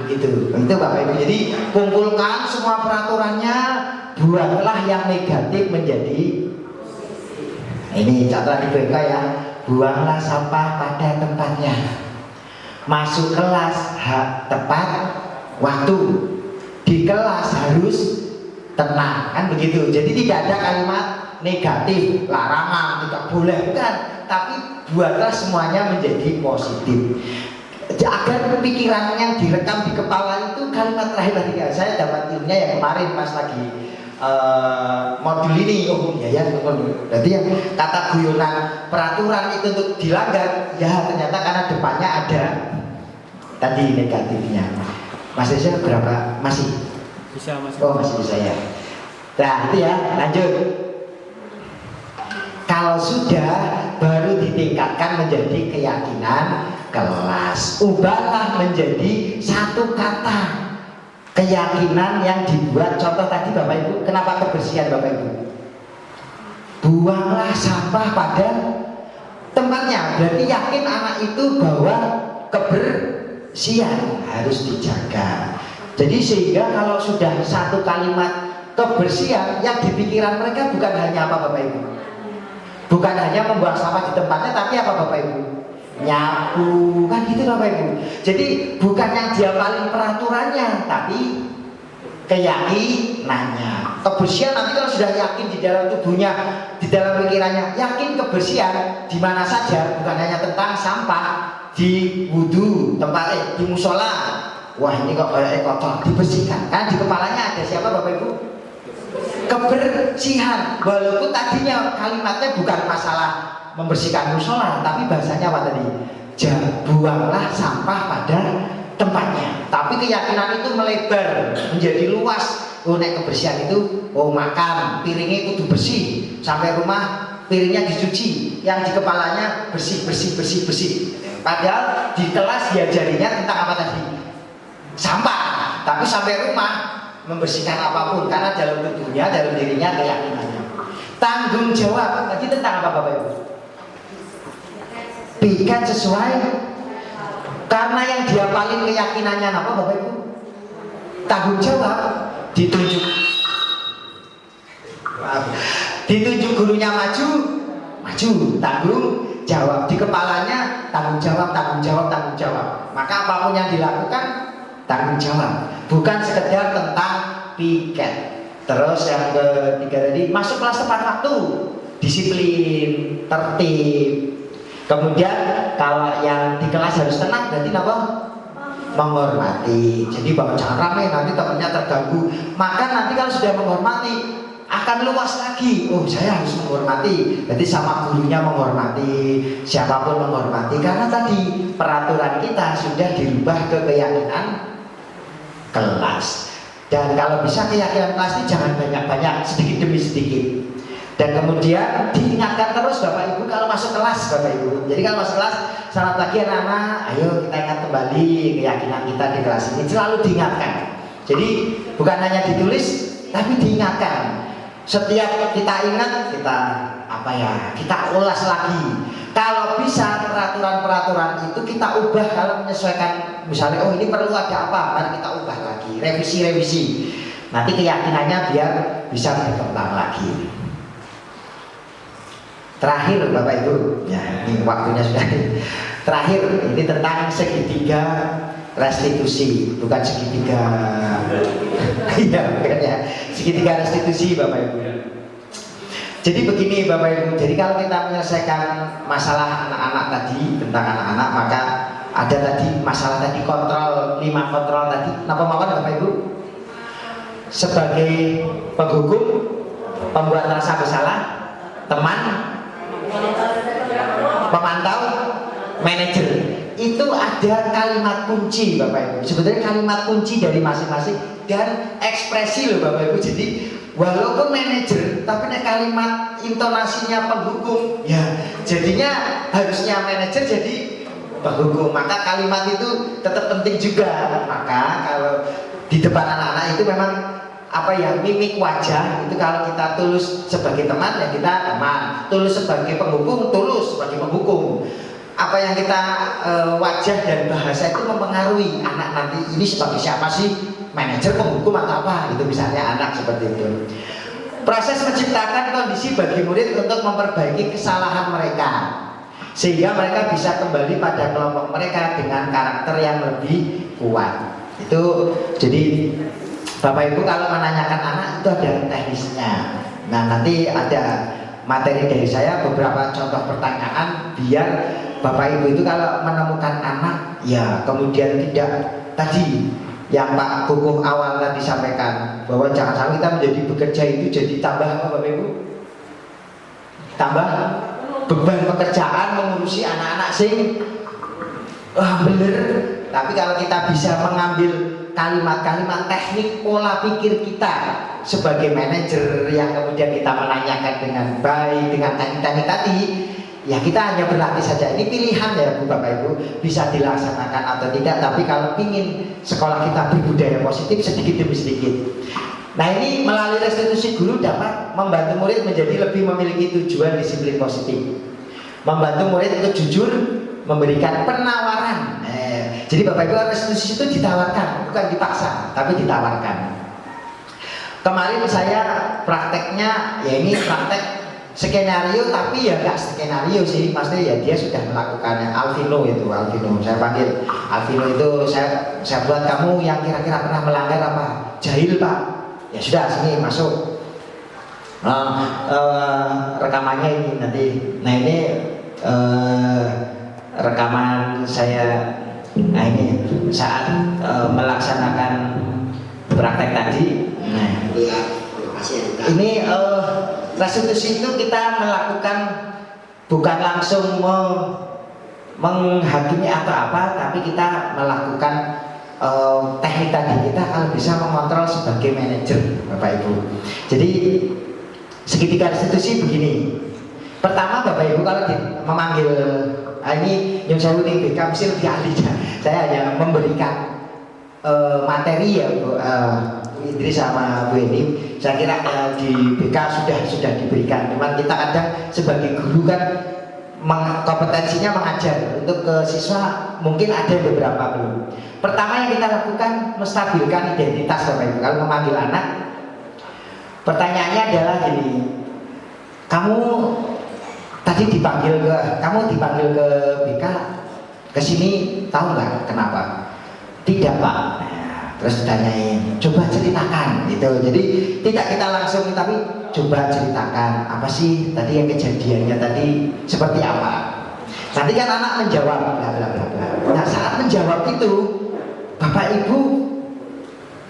Begitu. Itu Bapak Ibu. Jadi kumpulkan semua peraturannya, buatlah yang negatif menjadi. Ini catatan Ibu Eka ya. Buanglah sampah pada tempatnya. Masuk kelas tepat waktu. Di kelas harus tenang, kan begitu. Jadi tidak ada kalimat negatif, larangan, tidak boleh, bukan. Tapi buatlah semuanya menjadi positif. Agar pikiran yang direkam di kepala itu kalimat terakhir tadi. Saya dapat ilmunya yang kemarin pas lagi modul ini. Berarti yang kata guyonan peraturan itu untuk dilanggar, ya ternyata karena depannya ada tadi negatifnya. Mas Desa berapa? Masih? Bisa Mas. Oh masih bisa ya. Nah itu ya, lanjut. Kalau sudah baru ditingkatkan menjadi keyakinan kelas. Ubahlah menjadi satu kata. Keyakinan yang dibuat, contoh tadi Bapak Ibu, kenapa kebersihan Bapak Ibu? Buanglah sampah pada tempatnya. Berarti yakin anak itu bahwa kebersihan harus dijaga. Jadi sehingga kalau sudah satu kalimat kebersihan, yang di pikiran mereka bukan hanya apa Bapak Ibu? Bukan hanya membuang sampah di tempatnya, tapi apa Bapak Ibu? Nyapu, kan gitu Bapak Ibu. Jadi bukan yang dia paling peraturannya, tapi keyakinannya. Kebersihan nanti kalau sudah yakin di dalam tubuhnya, di dalam pikirannya, yakin kebersihan di mana saja, bukan hanya tentang sampah di wudhu, tempat di musola. Wah ini kok kayak kotor, dibersihkan. Kan di kepalanya ada siapa Bapak Ibu? Kebersihan. Walaupun tadinya kalimatnya bukan masalah membersihkan musola, tapi bahasanya apa tadi? Buanglah sampah pada tempatnya. Tapi keyakinan itu melebar menjadi luas. Oh nek kebersihan itu, oh makan piringnya itu bersih, sampai rumah piringnya dicuci, yang di kepalanya bersih. Padahal di kelas diajarinya tentang apa tadi? Sampah. Tapi sampai rumah membersihkan apapun, karena dalam tubuhnya, dalam dirinya keyakinannya. Tanggung jawab tadi tentang apa Bapak Ibu? Pikat sesuai, karena yang dia paling keyakinannya apa Bapak Ibu? Tanggung jawab. Ditunjuk gurunya maju, tanggung jawab. Di kepalanya tanggung jawab. Maka apapun yang dilakukan tanggung jawab, bukan sekedar tentang piket. Terus yang ketiga tadi, masuk kelas tepat waktu, disiplin, tertib. Kemudian kalau yang di kelas harus tenang, berarti apa? Menghormati. Jadi bahwa jangan ramai, nanti temannya terganggu. Maka nanti kalau sudah menghormati, akan luas lagi. Oh saya harus menghormati. Berarti sama gurunya menghormati, siapapun menghormati. Karena tadi peraturan kita sudah dirubah ke keyakinan kelas. Dan kalau bisa keyakinan kelas ini jangan banyak-banyak, sedikit demi sedikit. Dan kemudian diingatkan terus Bapak Ibu kalau masuk kelas Bapak Ibu. Jadi kalau masuk kelas, selamat pagi anak-anak, ayo kita ingat kembali keyakinan kita di kelas ini. Selalu diingatkan. Jadi bukan hanya ditulis, tapi diingatkan. Setiap kita ingat, kita apa ya, kita ulas lagi. Kalau bisa peraturan-peraturan itu kita ubah kalau menyesuaikan, misalnya oh ini perlu ada apa, mari kita ubah lagi, revisi. Nanti keyakinannya biar bisa berkembang lagi. Terakhir Bapak Ibu, ya ini waktunya sudah. Terakhir ini tentang segitiga restitusi, bukan segitiga. Iya, bukan ya. Segitiga restitusi Bapak Ibu. Jadi begini Bapak Ibu, jadi kalau kita menyelesaikan masalah anak-anak tadi, tentang anak-anak, maka ada tadi masalah tadi kontrol, 5 kontrol tadi. Napa mawon Bapak Ibu? Sebagai penghukum, pembuat rasa bersalah, teman, pemantau, manajer. Itu ada kalimat kunci Bapak Ibu. Sebetulnya kalimat kunci dari masing-masing dan ekspresi loh Bapak Ibu. Jadi walaupun manajer, tapi kalimat intonasinya penghukum, ya jadinya harusnya manajer jadi penghukum. Maka kalimat itu tetap penting juga. Maka kalau di depan anak-anak itu memang apa ya, mimik wajah itu kalau kita tulus sebagai teman ya kita teman, tulus sebagai penghukum, tulus sebagai penghukum. Apa yang kita wajah dan bahasa itu mempengaruhi anak nanti ini sebagai siapa sih, manajer, penghukum atau apa gitu, misalnya anak seperti itu. Proses menciptakan kondisi bagi murid untuk memperbaiki kesalahan mereka sehingga mereka bisa kembali pada kelompok mereka dengan karakter yang lebih kuat. Itu jadi Bapak Ibu kalau menanyakan anak itu ada teknisnya. Nah nanti ada materi dari saya beberapa contoh pertanyaan biar Bapak Ibu itu kalau menemukan anak ya kemudian tidak tadi yang Pak Kukuh awal tadi sampaikan bahwa jangan sampai kita menjadi bekerja itu jadi tambah apa Bapak Ibu? Tambah beban pekerjaan mengurusi anak-anak sing bener. Tapi kalau kita bisa mengambil kalimat-kalimat teknik pola pikir kita sebagai manajer yang kemudian kita menanyakan dengan baik dengan teknik-teknik tadi, ya kita hanya berlatih saja. Ini pilihan ya Bu Bapak Ibu, bisa dilaksanakan atau tidak. Tapi kalau ingin sekolah kita berbudaya positif sedikit demi sedikit. Nah ini melalui restitusi guru dapat membantu murid menjadi lebih memiliki tujuan disiplin positif, membantu murid untuk jujur, memberikan penawaran. Jadi Bapak Ibu restitusi itu ditawarkan, bukan dipaksa, tapi ditawarkan. Kemarin saya prakteknya, ya ini praktek skenario, tapi ya nggak skenario sih, maksudnya ya dia sudah melakukannya. Alvino itu, Alvino, saya panggil Alvino itu, saya buat kamu yang kira-kira pernah melanggar apa? Jahil Pak. Ya sudah sini masuk. Rekamannya ini nanti. Nah ini rekaman saya. Nah ini saat melaksanakan praktek tadi. Nah, ini restitusi itu kita melakukan bukan langsung menghakimi atau apa, tapi kita melakukan teknik tadi. Kita kalau bisa mengontrol sebagai manajer Bapak Ibu. Jadi segitiga restitusi begini. Pertama Bapak Ibu kalau memanggil ini yang saya unik BK mesti lebih ahlinya. Saya hanya memberikan materi ya Bu Idris sama Bu Eni. Saya kira di BK sudah diberikan. Cuman kita kadang sebagai guru kan kompetensinya mengajar, untuk ke siswa mungkin ada beberapa belum. Pertama yang kita lakukan menstabilkan identitas Bapak Ibu. Kalau memanggil anak, pertanyaannya adalah gini, kamu tadi dipanggil ke BK ke sini, tahu nggak kenapa? Tidak Pak. Nah, terus ditanyain, coba ceritakan gitu. Jadi tidak kita langsung, tapi coba ceritakan apa sih tadi yang kejadiannya tadi seperti apa. Nanti kan anak menjawab bla bla bla bla. Nah saat menjawab itu Bapak Ibu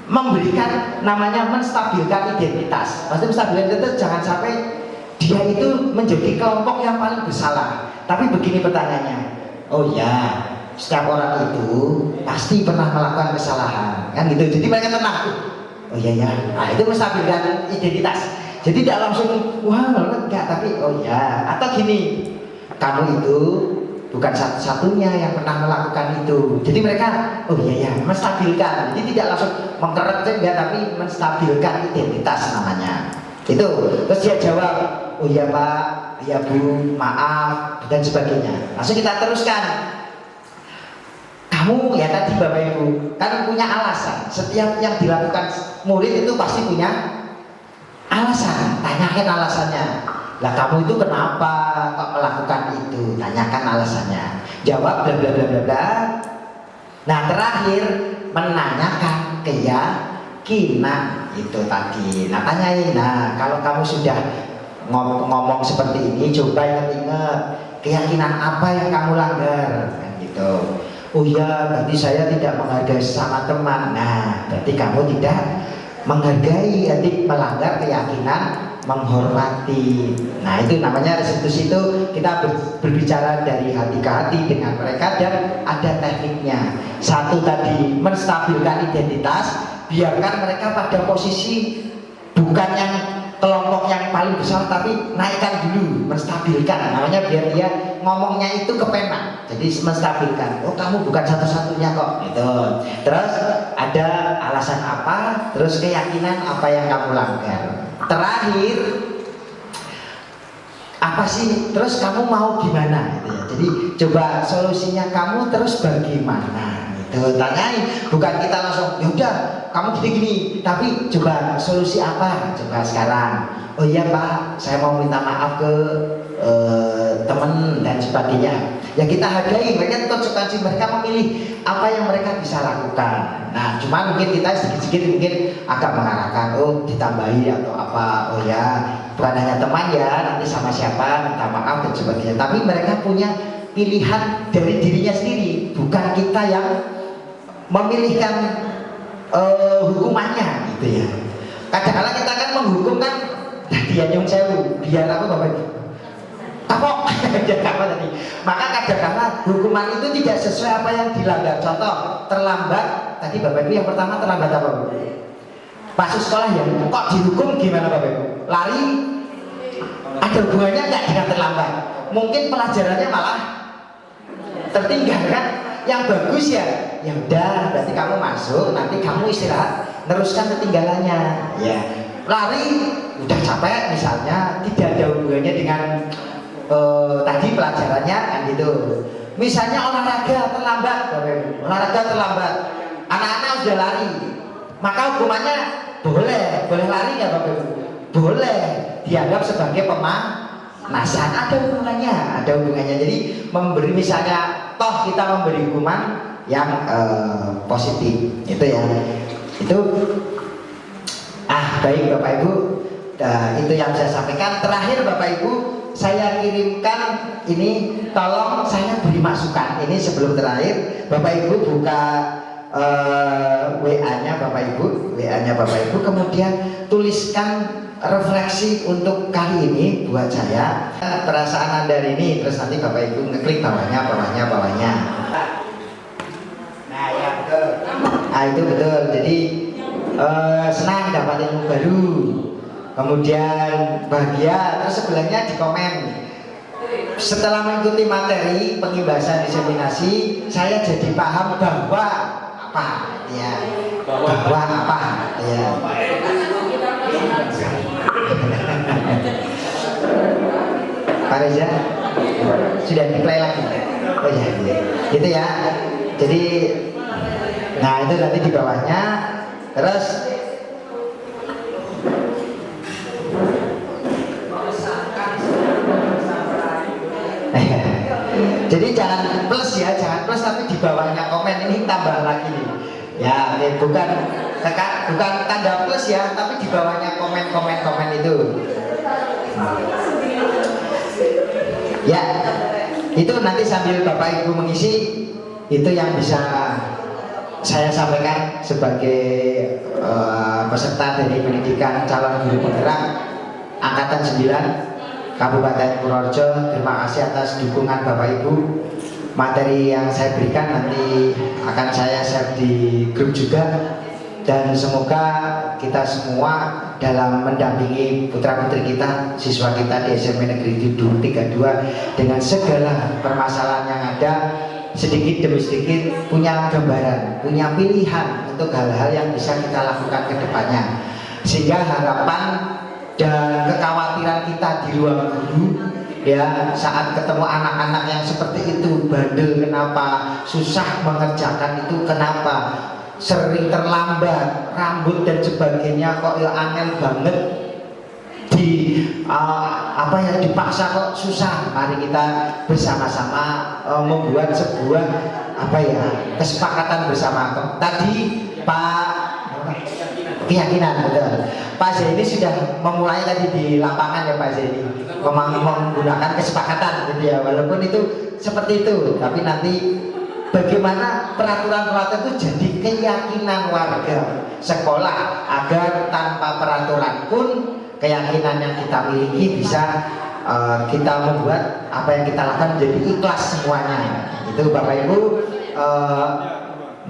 memberikan namanya menstabilkan identitas. Maksudnya menstabilkan identitas jangan sampai dia itu menjadi kelompok yang paling bersalah. Tapi begini pertanyaannya, oh ya, setiap orang itu pasti pernah melakukan kesalahan, kan gitu. Jadi mereka tenang. Oh iya ya, nah, itu menstabilkan identitas. Jadi tidak langsung wah enggak, tapi oh ya. Atau gini, kamu itu bukan satu-satunya yang pernah melakukan itu. Jadi mereka oh iya ya, menstabilkan. Jadi tidak langsung mengkeret enggak, tapi menstabilkan identitas namanya. Itu. Terus dia jawab, oh iya Pak, ya Bu, maaf dan sebagainya. Langsung kita teruskan. Kamu ya tadi Bapak Ibu kan punya alasan. Setiap yang dilakukan murid itu pasti punya alasan. Tanyakan alasannya. Lah kamu itu kenapa kok melakukan itu? Tanyakan alasannya. Jawab bla bla bla bla bla. Nah terakhir menanyakan keyakinan itu tadi. Nah tanyain. Nah kalau kamu sudah ngomong seperti ini, coba ingat-ingat keyakinan apa yang kamu langgar, kan gitu. Oh iya, berarti saya tidak menghargai sesama teman. Nah, berarti kamu tidak menghargai, berarti melanggar keyakinan menghormati. Nah, itu namanya restitusi. Itu kita berbicara dari hati ke hati dengan mereka dan ada tekniknya. Satu tadi menstabilkan identitas, biarkan mereka pada posisi bukan yang kelompok yang paling besar, tapi naikkan dulu, menstabilkan. Namanya biar dia ngomongnya itu kepenak. Jadi menstabilkan. Oh kamu bukan satu-satunya kok. Gitu. Terus ada alasan apa? Terus keyakinan apa yang kamu langgar? Terakhir apa sih? Terus kamu mau gimana? Gitu ya. Jadi coba solusinya kamu terus bagaimana? Gitu. Tanyain. Bukan kita langsung ya udah kamu gini-gini, tapi coba solusi apa? Coba sekarang. Oh iya Pak, saya mau minta maaf ke teman dan sebagainya. Ya kita hargai, mereka konsekuensi mereka memilih apa yang mereka bisa lakukan. Nah, cuma mungkin kita sedikit-sedikit mungkin agak mengarahkan, oh ditambahi atau apa. Oh ya, bukan hanya teman ya, nanti sama siapa minta maaf dan sebagainya. Tapi mereka punya pilihan dari dirinya sendiri, bukan kita yang memilihkan hukumannya gitu ya. Kadang-kadang kita kan menghukum kan dia nyung sewu, biar apa Bapak Ibu? Kapok, apa tadi? Maka kadang-kadang hukuman itu tidak sesuai apa yang dilanggar. Contoh, terlambat. Tadi Bapak Ibu yang pertama terlambat apa Bapak Ibu? Masuk sekolah ya, kok dihukum gimana Bapak Ibu? Lari? Ada hubungannya nggak dengan terlambat? Mungkin pelajarannya malah tertinggal kan? Yang bagus ya, ya udah, berarti kamu masuk, nanti kamu istirahat, teruskan ketinggalannya. Ya, lari udah capek misalnya, tidak ada hubungannya dengan tadi pelajarannya kan gitu. Misalnya olahraga terlambat, olahraga terlambat, anak-anak sudah lari, maka hukumannya boleh lari nggak Bapak Ibu? Boleh, dianggap sebagai pemanasan. Ada hubungannya. Jadi memberi misalnya, toh kita memberi hukuman yang positif, itu ya. Itu baik Bapak Ibu, itu yang saya sampaikan. Terakhir Bapak Ibu, saya kirimkan ini, tolong saya beri masukan. Ini sebelum terakhir, Bapak Ibu buka WA-nya Bapak Ibu, kemudian tuliskan refleksi untuk kali ini buat saya, perasaan Anda ini, terus nanti Bapak Ibu ngeklik bawahnya. Nah ya betul. Nah itu betul. Jadi senang dapat ilmu baru, kemudian bahagia. Terus sebelahnya di komen, setelah mengikuti materi pengimbasan diseminasi, saya jadi paham bahwa apa ya, bahwa apa ya. Pak Reza sudah di-play lagi. Oh ya, gitu ya. Jadi, nah itu nanti di bawahnya. Terus jadi jangan plus ya, tapi di bawahnya komen ini tambah lagi nih. Ya, bukan tanda plus ya, tapi di bawahnya komen itu. Ya, itu nanti sambil Bapak Ibu mengisi, itu yang bisa saya sampaikan sebagai peserta dari pendidikan calon guru penggerak angkatan 9 Kabupaten Purworejo. Terima kasih atas dukungan Bapak Ibu. Materi yang saya berikan nanti akan saya share di grup juga, dan semoga kita semua dalam mendampingi putra-putri kita, siswa kita di SMP Negeri 32 dengan segala permasalahan yang ada, sedikit demi sedikit punya gambaran, punya pilihan untuk hal-hal yang bisa kita lakukan ke depannya, sehingga harapan dan kekhawatiran kita di ruang guru ya saat ketemu anak-anak yang seperti itu, bandel kenapa, susah mengerjakan itu kenapa, sering terlambat, rambut dan sebagainya kok ya angel banget, dipaksa kok susah. Mari kita bersama-sama membuat sebuah kesepakatan bersama. Tadi Pak keyakinan, betul. Pak Zaini sudah memulai tadi di lapangan ya Pak Zaini, menggunakan kesepakatan gitu ya, walaupun itu seperti itu, tapi nanti bagaimana peraturan-peraturan itu jadi keyakinan warga sekolah agar tanpa peraturan pun keyakinan yang kita miliki bisa kita membuat apa yang kita lakukan menjadi ikhlas semuanya. Itu Bapak Ibu,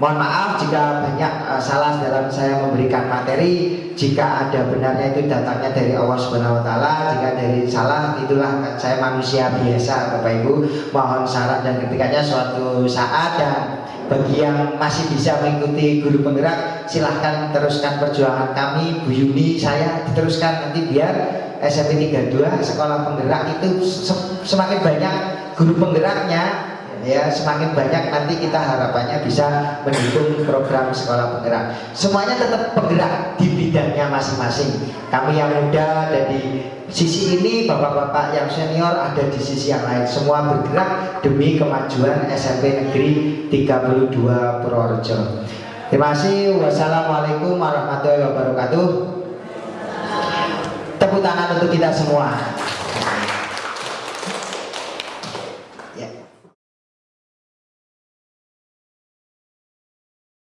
mohon maaf jika banyak salah dalam saya memberikan materi. Jika ada benarnya itu datangnya dari Allah Subhanahu Wa Taala. Jika dari salah, itulah saya manusia biasa Bapak Ibu. Mohon saran dan kritiknya suatu saat. Dan bagi yang masih bisa mengikuti guru penggerak, silahkan teruskan perjuangan kami. Bu Yuni, saya diteruskan nanti biar SMP 32 sekolah penggerak itu semakin banyak guru penggeraknya, ya semakin banyak nanti kita harapannya bisa mendukung program sekolah penggerak. Semuanya tetap penggerak di bidangnya masing-masing. Kami yang muda ada di sisi ini, bapak-bapak yang senior ada di sisi yang lain. Semua bergerak demi kemajuan SMP Negeri 32 Purworejo. Terima kasih. Wassalamualaikum warahmatullahi wabarakatuh. Tepuk tangan untuk kita semua.